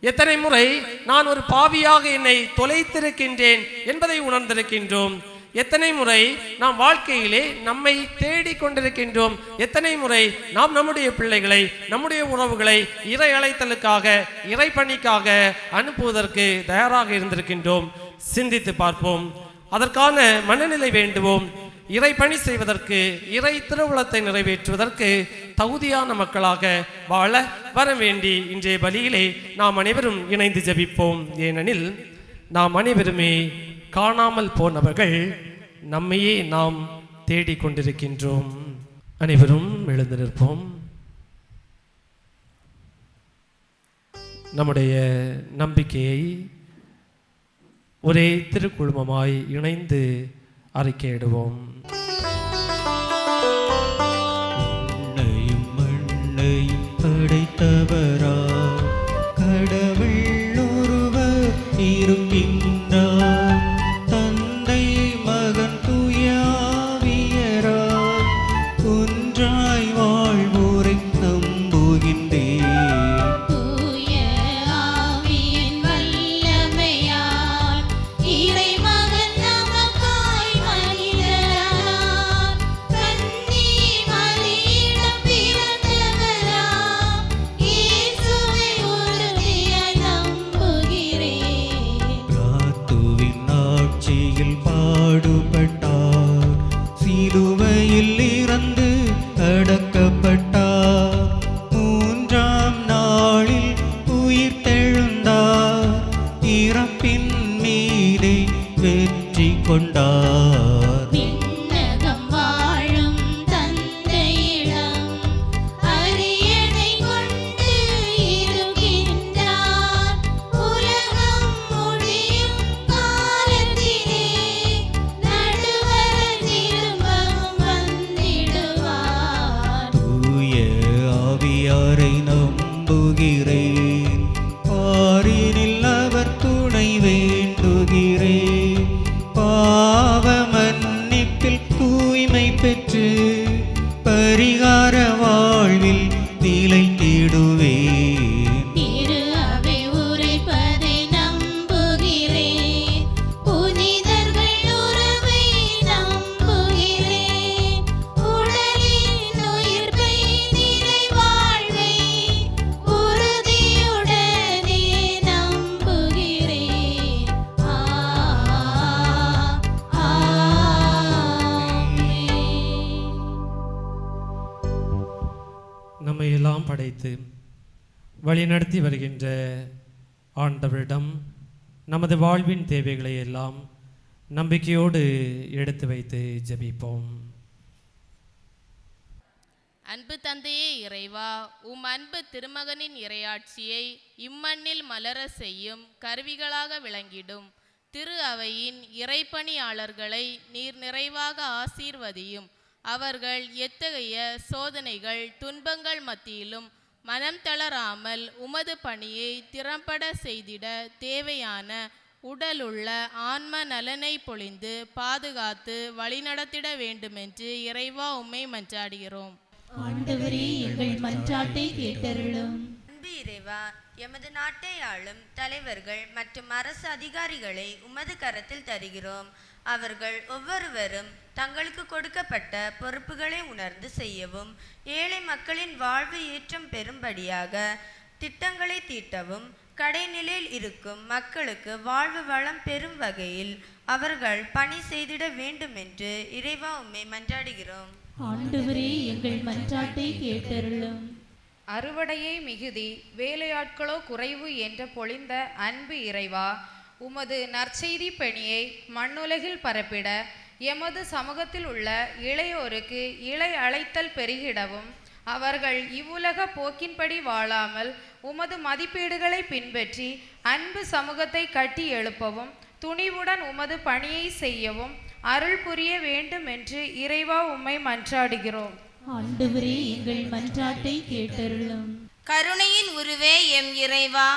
எத்தனை முறை நான் ஒரு பாவியாக என்னை தொலைத்திருக்கின்றேன் என்பதை உணர்ந்திருக்கின்றோம்? எத்தனை முறை நாம் வாழ்க்கையிலே நம்மை தேடிக் கொண்டிருக்கின்றோம்? எத்தனை முறை நாம் நம்முடைய பிள்ளைகளை, நம்முடைய உறவுகளை இறை அழைத்தலுக்காக, இறை பணிக்காக அனுப்புவதற்கு தயாராக இருந்திருக்கின்றோம்? சிந்தித்து பார்ப்போம். அதற்கான மனநிலை வேண்டுவோம். இறை பணி செய்வதற்கு, இறை திருவுளத்தை நிறைவேற்றுவதற்கு தகுதியான மக்களாக வாழ வர வேண்டி இன்றைய பலியிலே நாம் அனைவரும் இணைந்து ஜெபிப்போம். ஏனெனில் நாம் அனைவருமே காணாமல் போனவர்கள், நம்மையே நாம் தேடிக்கொண்டிருக்கின்றோம். அனைவரும் எழுந்து நிற்போம். நம்முடைய நம்பிக்கையை ஒரே திருக்குழுமமாய் இணைந்து அறிக்கையிடுவோம்.
படைத்தவரா கடவுள் ஒருவர் இருக்கின்றார் தந்தை மகன் தூயாவியராய் ஒன்றாய் வாழ்வோரை நம்புகின்றேன்
தூய ஆவியின் வல்லமையால் இறைமகன் நமக்காய் மனிதரானார். கன்னி மரியிடம் பிறந்தவராம் இயேசுவை உறுதியாய் நம்புகிறேன்.
பிலாத்துவின் ஆட்சியில் பாடுபட்டார் சிலுவையில் இறந்து அடக்கப்பட்டார் மூன்றாம் நாளில் உயிர் தெழுந்தார் இறப்பின் மீதே வெற்றி கொண்டார்
விண்ணகம் வாழும் தந்தையிடம் அரியணை கொண்டு இருக்கின்றார். உலகம் முடியும் காலத்திலே நடுவர் திரும்பவும் வந்திடுவார்.
தூய ஆவியாரை நம்புகிறேன் பாரினில் அவர் துணை வேண்டுகிறேன் பாவ மன்னிப்பில் தூய்மை பெற்று பரிகார வாழ்வில் நிலை தேடுவேன்
திரு அவை உரைப்பதை நம்புகிறேன். புனிதர்கள் உறவை நம்புகிறேன். உடலின் உயிர்ப்பை நிலை வாழ்வை உறுதியுடனே நம்புகிறேன். ஆமென்.
நம்மை எல்லாம் படைத்து வழிநடத்தி வருகின்ற ஆண்டவரிடம் நமது வாழ்வின் தேவைகளை எல்லாம் நம்பிக்கையோடு எடுத்து வைத்து ஜெபிப்போம்.
அன்பு தந்தையே இறைவா, உம் அன்பு திருமகனின் இறையாட்சியை இம்மண்ணில் மலர செய்யும் கருவிகளாக விளங்கிடும் திரு அவையின் இறைப்பணியாளர்களை நீர் நிறைவாக ஆசீர்வதியும். அவர்கள் எத்தகைய சோதனைகள் துன்பங்கள் மத்தியிலும் மனம் தளராமல் உமது பணியை திறம்பட செய்திட தேவையான உடலுள்ள ஆன்ம நலனை பொழிந்து பாதுகாத்து வழிநடத்திட வேண்டுமென்று இறைவா உம்மை மன்றாடுகிறோம்.
ஆண்டவரே, எங்கள் மன்றாட்டை கேட்டருளும்.
அன்பு இறைவா, எமது நாட்டை ஆளும் தலைவர்கள் மற்றும் அரசு அதிகாரிகளை உமது கரத்தில் தருகிறோம். அவர்கள் ஒவ்வொருவரும் தங்களுக்கு கொடுக்கப்பட்ட பொறுப்புகளை உணர்ந்து செய்யவும் ஏழை மக்களின் வாழ்வு ஏற்றம் பெறும்படியாக திட்டங்களை தீட்டவும் கடைநிலையில் இருக்கும் மக்களுக்கு வாழ்வு வளம் பெறும் வகையில் அவர்கள் பணி செய்திட வேண்டும் என்று இறைவா உம்மை மன்றாடுகிறோம்.
ஆண்டவரே, எங்கள் மன்றாட்டை கேட்டருளும்.
அறுவடையே மிகுதி வேலையாட்களோ குறைவு என்ற பொழிந்த அன்பு இறைவா, உமது நற்செய்தி பணியை மண்ணுலகில் பரப்பிட எமது சமூகத்தில் உள்ள இளையோருக்கு இளை அழைத்தல் பெருகிடவும் அவர்கள் இவ்வுலக போக்கின்படி வாழாமல் உமது மதிப்பீடுகளை பின்பற்றி அன்பு சமூகத்தை கட்டி எழுப்பவும் துணிவுடன் உமது பணியை செய்யவும் அருள் புரிய வேண்டும் என்று இறைவா உம்மை மன்றாடுகிறோம்.
ஆண்டவரே, எங்கள் மன்றாட்டை கேட்டருளும்.
கருணையின் உருவே எம் இறைவா,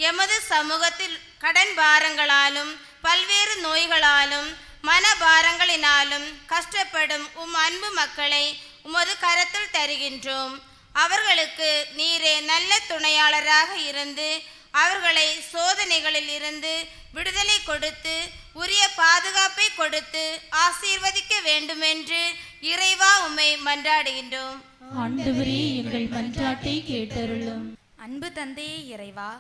எமது சமூகத்தில் கடன் பாரங்களாலும் பல்வேறு நோய்களாலும் மனபாரங்களினாலும் கஷ்டப்படும் உம் அன்பு மக்களை உமது கரத்தில் தருகின்றோம். அவர்களுக்கு நீரே நல்ல துணையாளராக இருந்து அவர்களை சோதனைகளில் இருந்து விடுதலை கொடுத்து உரிய பாதுகாப்பை கொடுத்து ஆசீர்வதிக்க வேண்டுமென்று இறைவா உம்மை மன்றாடுகின்றோம்.
ஆண்டவரே, எங்கள் மன்றாட்டை கேட்டருளும்.
அன்பு தந்தையே இறைவா,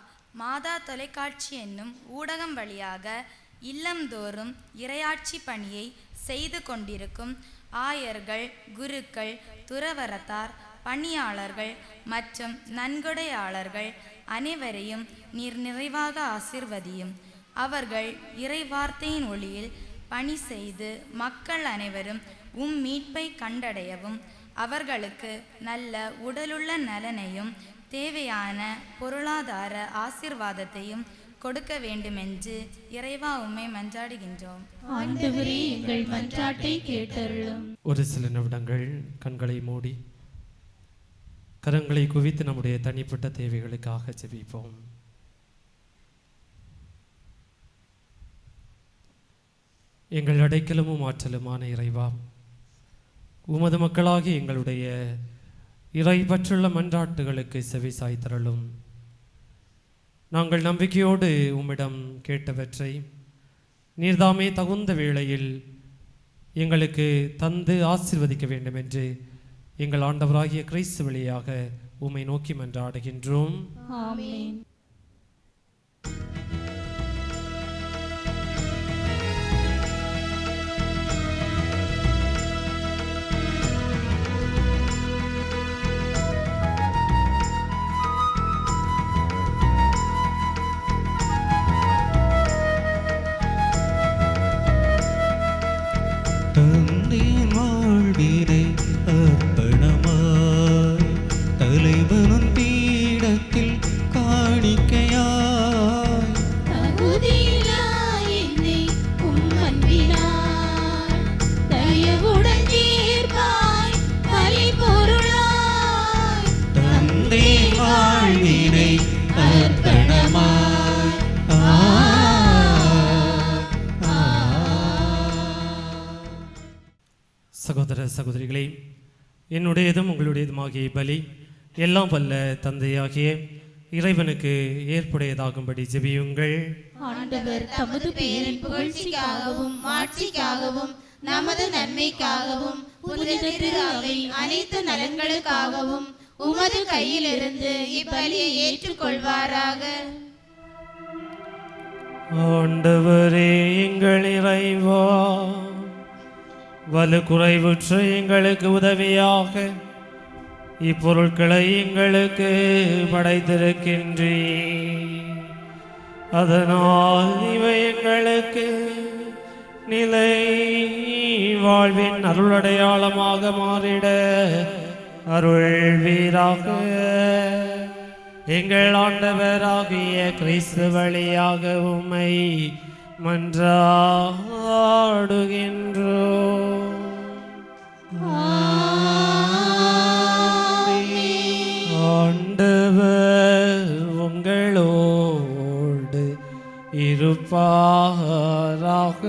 மாதா தொலைக்காட்சி என்னும் ஊடகம் வழியாக இல்லந்தோறும் இறையாட்சி பணியை செய்து கொண்டிருக்கும் ஆயர்கள், குருக்கள், துறவரத்தார், பணியாளர்கள் மற்றும் நன்கொடையாளர்கள் அனைவரையும் நீர் நிறைவாக ஆசிர்வதியும். அவர்கள் இறைவார்த்தையின் ஒளியில் பணி செய்து மக்கள் அனைவரும் உம் மீட்பை கண்டடையவும் அவர்களுக்கு நல்ல உடலுள்ள நலனையும் தேவையான பொருளாதார ஆசீர்வாதத்தையும் கொடுக்க வேண்டுமென்று இறைவா உம்மை மன்றாடுகின்றோம்.
ஆண்டவரே, எங்கள் மன்றாட்டை கேட்டருளும்.
ஒரு சில நிமிடங்கள் கண்களை மூடி கரங்களை குவித்து நம்முடைய தனிப்பட்ட தேவைகளுக்காக ஜெபிப்போம். எங்கள் அடைக்கலமும் ஆற்றலுமான இறைவா, உமது மக்களாகி எங்களுடைய இறைபற்றுள்ள மன்றாட்டுகளுக்கு செவி சாய்த்தருளும். நாங்கள் நம்பிக்கையோடு உம்மிடம் கேட்டவற்றை நீர்தாமே தகுந்த வேளையில் எங்களுக்கு தந்து ஆசீர்வதிக்க வேண்டும் என்று எங்கள் ஆண்டவராகிய கிறிஸ்து வழியாக உம்மை நோக்கி மன்றாடுகின்றோம்.
ஆமென்.
தந்தை வாழ்வினை அர்ப்பணமாய் தலைவனும் பீடத்தில் காணிக்கையாய்
தகுதியில்லா என்னை உம் அன்பினால் தயவுடன் தீர்ப்பாய் பலிபொருளாய்.
தந்தை வாழ்வினை அர்ப்பணமாய்
சகோதர சகோதரிகளே, என்னுடையதும் உங்களுடையதுமாகிய பலி எல்லாம் வல்ல தந்தையாகிய இறைவனுக்கு ஏற்புடையதாகும்படி ஜெபியுங்கள்.
ஆண்டவர் தமது பேரின் புகழ்ச்சிக்காகவும் மாட்சிக்காகவும் நமது நன்மைக்காகவும் புனித திரு அவை அனைத்து நலன்களுக்காகவும் உமது கையிலிருந்து இப்பலியை ஏற்றுக்கொள்வாராக.
ஆண்டவரே எங்கள் இறைவா, வலு குறைவுற்ற எங்களுக்கு உதவியாக இப்பொருட்களை எங்களுக்கு படைத்திருக்கின்றே. அதனால் இவை எங்களுக்கு நிலை வாழ்வின் அருளடையாளமாக மாறிட அருள்வீராக. எங்கள் ஆண்டவராகிய கிறிஸ்து வழியாக உம்மை மன்றாடுகின்றோம். ஆண்டவர் உங்களோடு இருப்பாராக.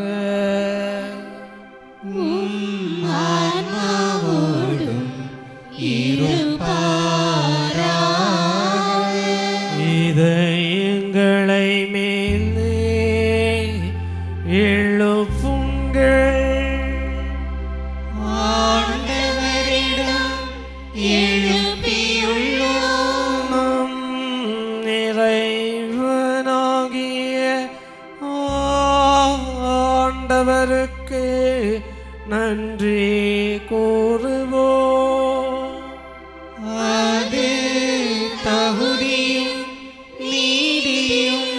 ஆன்மாவோடும் இருப்பாராக.
இதை எங்களை மேலே எழுப்புங்கள்.
ஆண்டவரிடம் எழுப்பியுள்ளோம்.
நம் இறைவனாகிய ஆண்டவருக்கு நன்றி கூறுவோம்.
அது தகுதியும் நீதியும்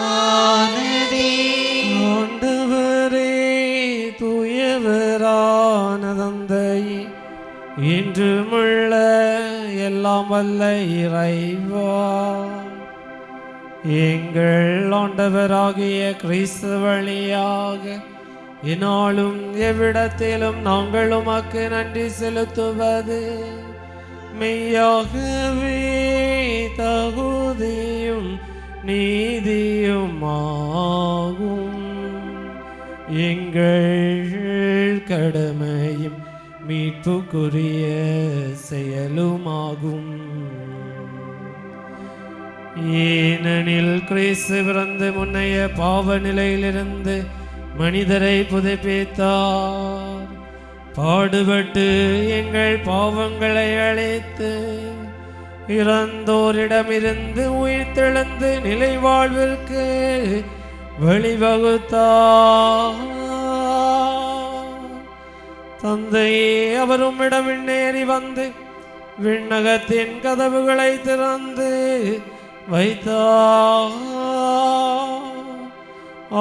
ஆனதே.
ஆண்டவரே, தூயவரான தந்தையே, இன்றுமுள்ள எல்லாம் வல்ல இறைவா, எங்கள் ஆண்டவராகிய கிறிஸ்து வழியாக இந்நாளும் எவ்விடத்திலும் நாங்கள் உமக்கு நன்றி செலுத்துவது மெய்யாகவே தகுதியும் நீதியும் ஆகும். எங்கள் கடமையும் மீட்புக்குரிய செயலுமாகும். ஏனெனில் கிறிஸ்து பிறந்து முன்னைய பாவ நிலையிலிருந்து மனிதரை புதுப்பித்தார். பாடுபட்டு எங்கள் பாவங்களை அழைத்து இறந்தோரிடமிருந்து உயிர்த்தெழுந்து நிலை வாழ்விற்கு வழிவகுத்தார். தந்தையே, அவர் உம்மிடம் விண்ணேறி வந்து விண்ணகத்தின் கதவுகளை திறந்து வைத்தார்.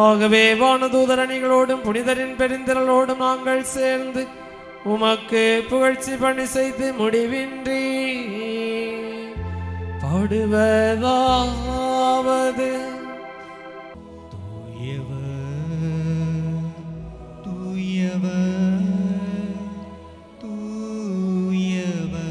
ஆகவே வானதூதரணிகளோடும் புனிதரின் பெருந்திரளோடும் நாங்கள் சேர்ந்து உமக்கு புகழ்ச்சி பணி செய்து முடிவின்றி பாடுவதாவது:
தூயவர், தூயவர், தூயவர்,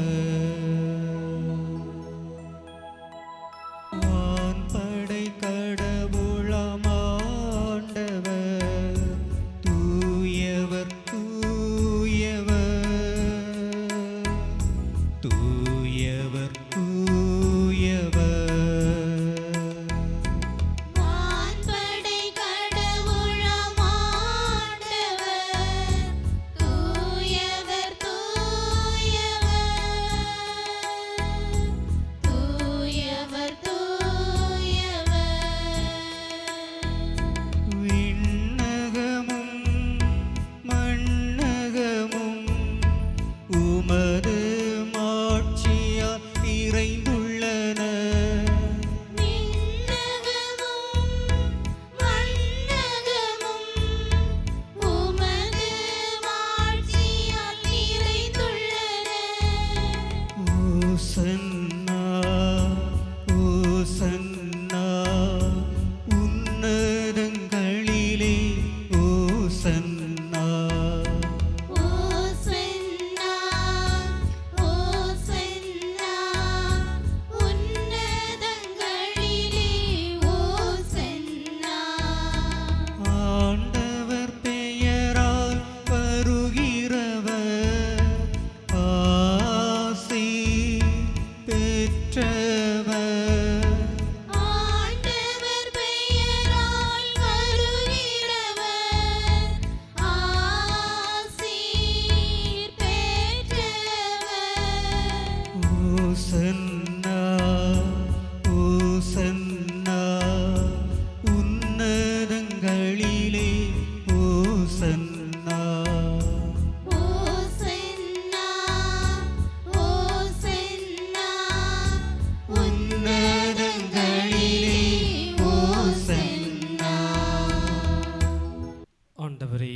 ஆண்டவரே,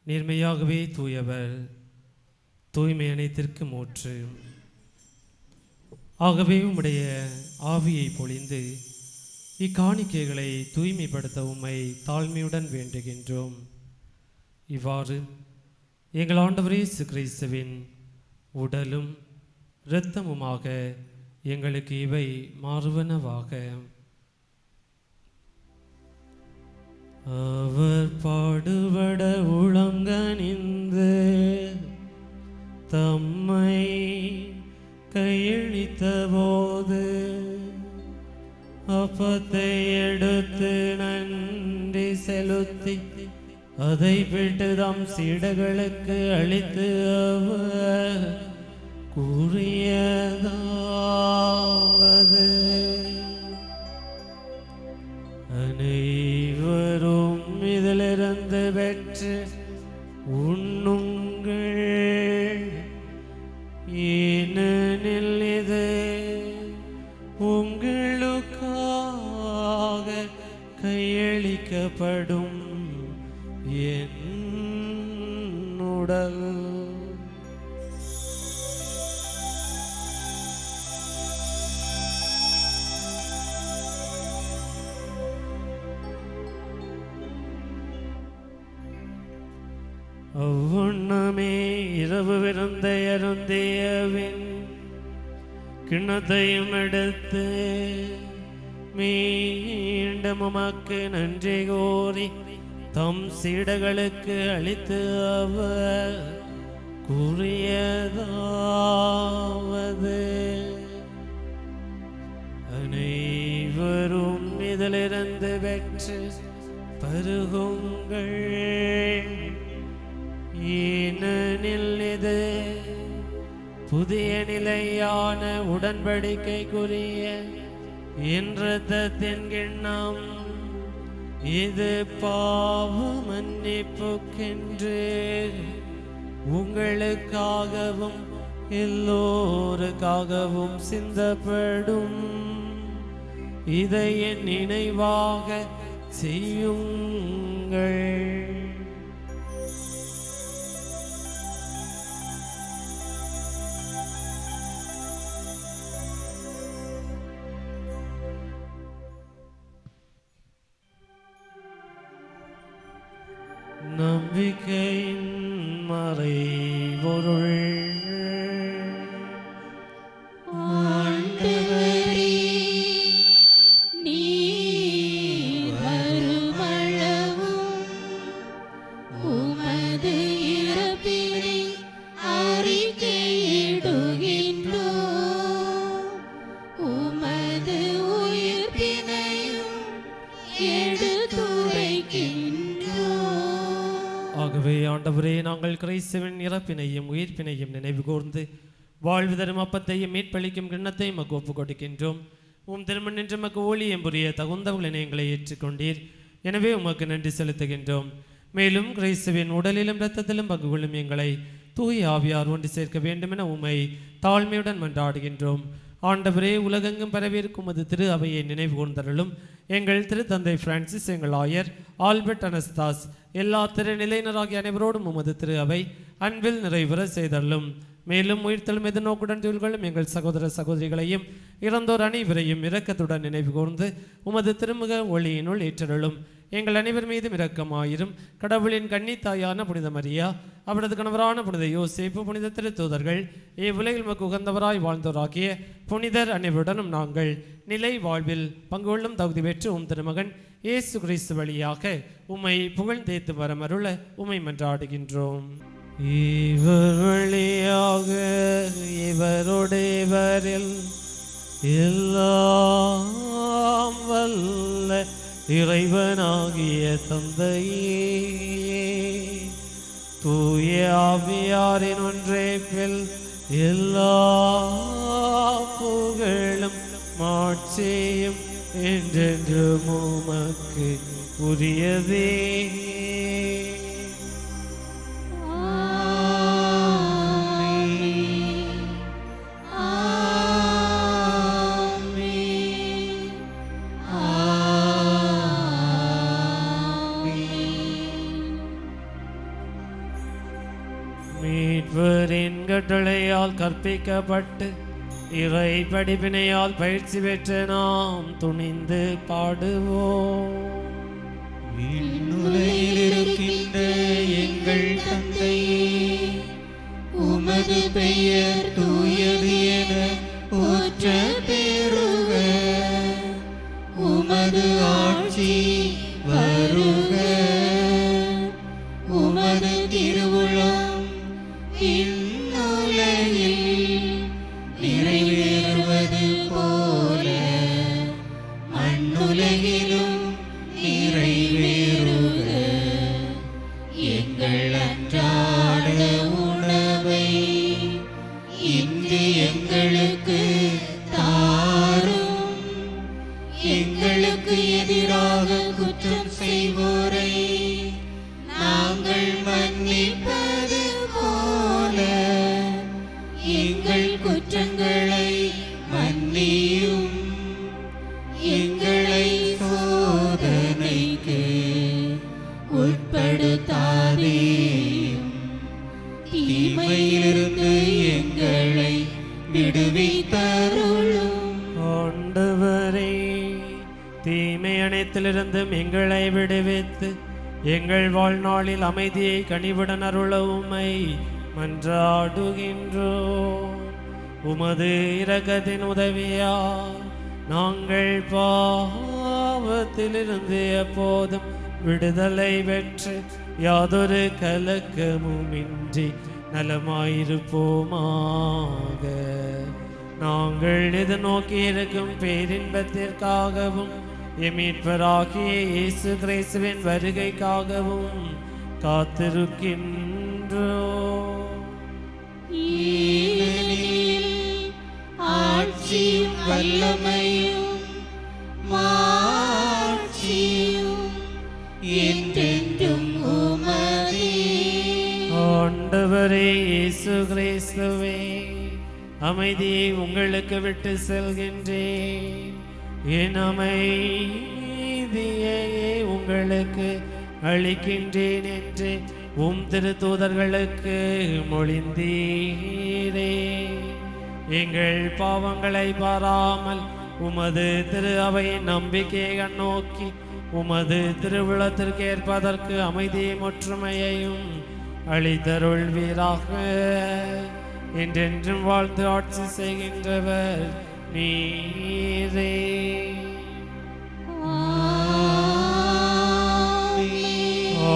நேர்மையாகவே தூயவர், தூய்மை அனைத்திற்கு மூற்று. ஆகவே உம்முடைய ஆவியை பொழிந்து இக்காணிக்கைகளை தூய்மைப்படுத்த உம்மை தாழ்மையுடன் வேண்டுகின்றோம். இவ்வாறு எங்கள் ஆண்டவர் இயேசு கிறிஸ்துவின் உடலும் இரத்தமுமாக எங்களுக்கு இவை மாறுவனவாக. அவர் பாடுபட உளங்கனிந்து தம்மை கையளித்த போது அப்பத்தை எடுத்து நன்றி செலுத்தி அதை விட்டு தம் சீடர்களுக்கு அளித்து அவர் கூறியதாவது, அனைவரும் இதிலிருந்து பெற்று உண்ணுங்கள், ஏனெனில் இது உங்களுக்காக கையளிக்கப்படும் என் உடல். அவ்வண்ணமே இரவு விருந்தை அருந்தியவின் கிண்ணத்தையும் எடுத்து மீண்டும் உமக்கு நன்றி கூறி தம் சீடர்களுக்கு அளித்து அவர் கூறியதாவது, அனைவரும் இதிலிருந்து பெற்று பருகுங்கள், ஏனெனில் இது புதிய நிலையான உடன்படிக்கைக்குரிய என் இரத்தத்தின் கிண்ணம். இது பாவ மன்னிப்புக்கென்று உங்களுக்காகவும் எல்லோருக்காகவும் சிந்தப்படும். இதை என் நினைவாக செய்யுங்கள். நம்பிக்கையின் மறைபொருள்.
ஆண்டவரே, நீர் வருமளவும் உமது இறப்பினை அறிக்கையிடுகின்றோம், உமது உயிர்ப்பினையும் எடுத்துரைக்கின்றோம்.
ஆகவே ஆண்டவரே, நாங்கள் கிறிஸ்துவின் இறப்பினையும் உயிர்ப்பினையும் நினைவு கூர்ந்து வாழ்வு தரும் அப்பத்தையும் மீட்பளிக்கும் கிண்ணத்தையும் மக்கு ஒப்புக் கொடுக்கின்றோம். உம் திருமண் நின்று மக்கு ஊழியம் புரிய தகுந்தவர்களை எங்களை ஏற்றுக்கொண்டீர். எனவே உமக்கு நன்றி செலுத்துகின்றோம். மேலும் கிறிஸ்துவின் உடலிலும் இரத்தத்திலும் பங்கு கொள்ளும் எங்களை தூய ஆவியார் ஒன்று சேர்க்க வேண்டும் என உம்மை தாழ்மையுடன் மன்றாடுகின்றோம். ஆண்டவரே, உலகெங்கும் பரவியிருக்கும் அது திரு அவையை நினைவு கூர்ந்தருளும். எங்கள் திருத்தந்தை பிரான்சிஸ், எங்கள் ஆயர் ஆல்பர்ட் அனஸ்தாஸ், எல்லா திருநிலையினராகிய அனைவரோடும் உமது திரு அவை அன்பில் நிறைவுற செய்தருளும். மேலும் உயிர்த்தலும் எதிர்நோக்குடன் தொழில்களும் எங்கள் சகோதர சகோதரிகளையும் இறந்தோர் அனைவரையும் இரக்கத்துடன் நினைவு கூர்ந்து உமது திருமுக ஒளியினுள் ஏற்றருளும். எங்கள் அனைவர் மீதும் இரக்கமாயிரும். கடவுளின் கன்னித்தாயான புனித மரியா, அவரது கணவரான புனித யோசேப்பு, புனித திருத்தூதர்கள், இவ்வுலகில் மக்கு உகந்தவராய் வாழ்ந்தோராகிய புனிதர் அனைவருடனும் நாங்கள் நிலை வாழ்வில் பங்கு கொள்ளும் தகுதி பெற்று உம் திருமகன் இயேசு கிறிஸ்து வழியாக உம்மை புகழ்ந்தேத்து வரமருள உம்மை மன்றாடுகின்றோம். இவர் வழியாக இவருடையவரில் எல்லாம் வல்ல இறைவனாகிய தந்தையே, தூய ஆவியாரின் ஒன்றேப்பில் எல்லா புகழும் மாட்சியும் என்றென்றும் உமக்கு உரியதே. இவரின் கட்டளையால் கற்பிக்கப்பட்டு இறை படிப்பினையால் பயிற்சி பெற்ற நாம் துணிந்து பாடுவோம்.
விண்ணுலகில் இருக்கின்ற எங்கள் தந்தையே, உமது பெயர் தூயது என போற்ற பெறுக. உமது ஆட்சி வருக. உமது திருவுளம் விண்ணுலகில் நிறைவேறுவது போல மண்ணுலகிலும் நிறைவேறுக. எங்கள் அன்றாட உணவை இன்று எங்களுக்கு தாரும். எங்களுக்கு எதிராக குற்றம் செய்வோரை நாங்கள் மன்னிப்பது போல எங்கள் குற்றங்களை மன்னியும். எங்களை சோதனைக்கு உட்படுத்தாதேயும், தீமையிலிருந்து எங்களை விடுவித்தருளும்.
ஆண்டவரே, தீமை அனைத்திலிருந்தும் எங்களை விடுவித்து எங்கள் வாழ்நாளில் அமைதியை கனிவுடன் அருள உம்மை மன்றாடுகின்றோம். உமது இரக்கத்தின் உதவியா நாங்கள் பாவத்திலிருந்து எப்போதும் விடுதலை பெற்று யாதொரு கலக்கமுமின்றி நலமாயிருப்போமாக. நாங்கள் இது நோக்கி இருக்கும் பேரின்பத்திற்காகவும் எமீட்பராகிய இயேசு கிறிஸ்துவின் வருகைக்காகவும் காத்திருக்கின்றோம்.
ஆட்சியும் வல்லமையும் மாட்சியும் என்றென்றும் உமதே.
ஆண்டவரே இயேசு கிறிஸ்துவே, அமைதியை உங்களுக்கு விட்டு செல்கின்றேன். என் அமைதியை உங்களுக்கு அளிக்கின்றேன் என்று உம் திருத்தூதர்களுக்கு மொழிந்தீரே. எங்கள் பாவங்களை பாராமல் உமது திரு அவையின் நம்பிக்கையை கண்ணோக்கி உமது திருவிழத்திற்கு ஏற்பதற்கு அமைதியும் ஒற்றுமையையும் அளித்தருள்வீராக. என்றென்றும் வாழ்ந்து ஆட்சி செய்கின்றவர் நீரே.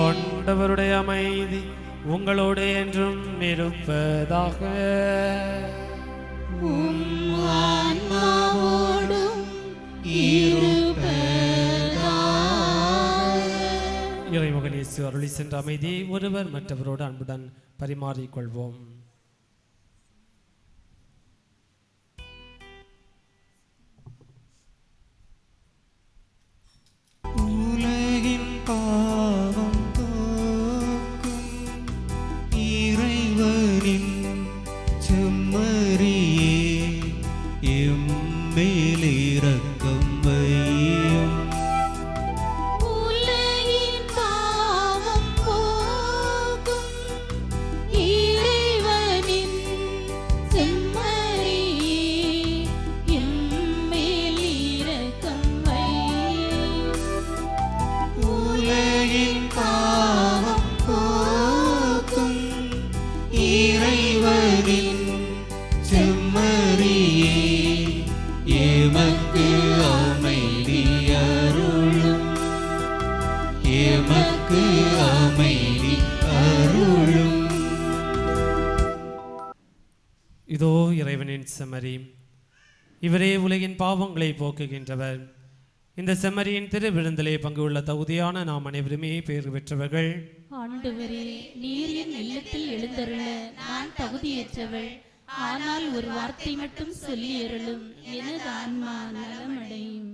ஆண்டவருடைய அமைதி உங்களோடு என்றும் இருப்பதாக. இறைமகன் இயேசு அருளி சென்ற அமைதியை ஒருவர் மற்றவரோடு அன்புடன் பரிமாறிக்கொள்வோம்.
உலகின் பாவம் போக்கும் இறைவனின் செம்மறியே, எம்மேல் இரக்கம் வையும்.
உலகின் பாவம் போக்கும் இறைவனின் செம்மறியே, எம்மேல் இரக்கம் வையும்.
உலகின் பாவம் போக்கும் இறைவனின் செம்மறியே, எமக்கு அமைதி அருளும். எமக்கு அமைதி அருளும்.
இதோ இறைவனின் செம்மறி, இவரே உலகின் பாவங்களை போக்குகின்றவர். இந்த செம்மறியின் திருவிருந்திலே பங்கு உள்ள தகுதியான நாம் அனைவருமே பேறு பெற்றவர்கள்.
ஆண்டவரே, நீர் என் இல்லத்தில் எழுந்தருள நான் தகுதியற்றவள். ஆனால் ஒரு வார்த்தை மட்டும் சொல்லி அருளும், எனது ஆன்மா நலமடையும்.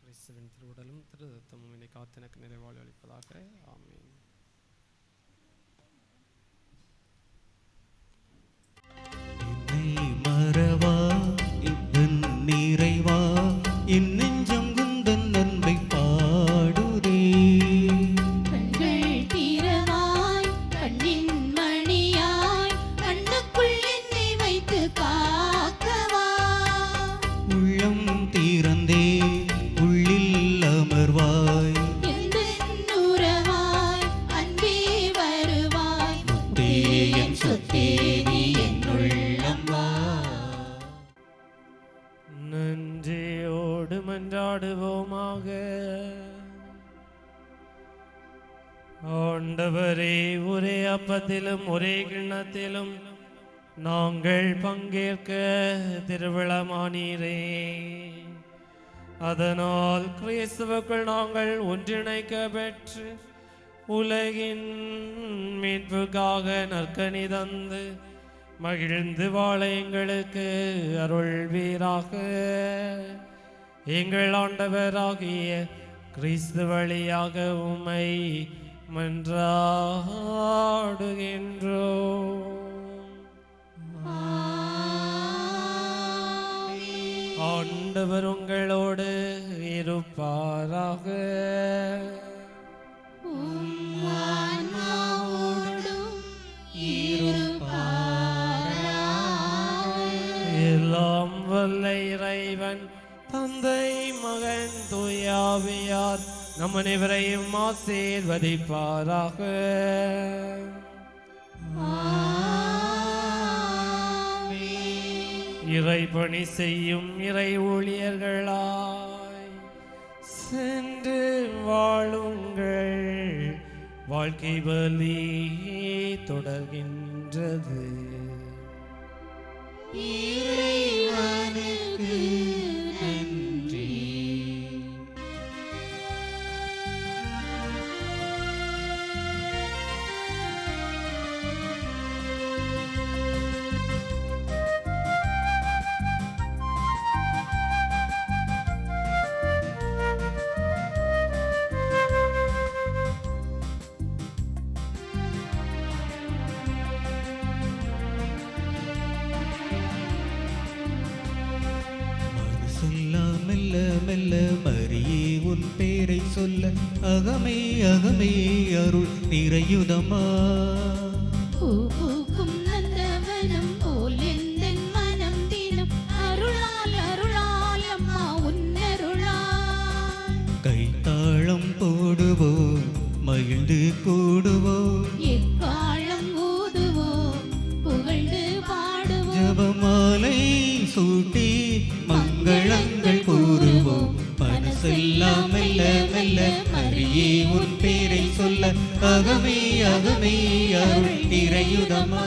கிறிஸ்துவின் திருவுடலும் திரு ரத்தமும் என்னை காத்து எனக்கு நிறைவாழ் அளிப்பதாக. ஆமென்.
என்னை மறவா என் நிறைவா, என் நெஞ்சம் குந்தன் நன்மை பாடுதே.
கண்கள் தீரவாய் கண்ணின் மணியாய் கண்டு
ஆண்டவரே, ஒரே அப்பத்திலும் ஒரே கிண்ணத்திலும் நாங்கள் பங்கேற்க திருவிழமானீரே. அதனால் கிறிஸ்துவுக்குள் நாங்கள் ஒன்றிணைக்க பெற்று உலகின் மீட்புக்காக நற்கனி தந்து மகிழ்ந்து வாழ எங்களுக்கு அருள்வீராக. எங்கள் ஆண்டவராகிய கிறிஸ்து வழியாக உம்மை மன்றாடுகின்றோம். ஆண்டவர் உங்களோடு இருப்பாராக. எல்லாம் வல்ல இறைவன் தந்தை, மகன், தூயாவியார் நம் அனைவரையும் ஆசீர்வதிப்பாராக. இறை பணி செய்யும் இறை ஊழியர்களாய் சென்று வாழுங்கள். வாழ்க்கை வலி தொடர்கின்றது.
இறைவனுக்கு நன்றி. மெல்ல மெல்ல மரியே உன் பேரை சொல்ல அகமே அகமே அருள் நிறையுதமா.
பூக்கும் நந்தவனம் போல் எந்தன் மனம் தினம் அருளால் அருளால் அம்மா உன்னருளால்.
கைத்தாளம் போடுவோம் மகிழ்ந்து கூடுவோம்,
எக்காலம் ஊதுவோம் புகழ்ந்து பாடுவோம்.
ஜபமாலை சூட்டி மங்களங்கள் கூறுவோம். மனசெல்லாம் மெல்ல மெல்ல மரியே உன் பேரை சொல்ல அகமே அகமே அருள் நிறையுதமா.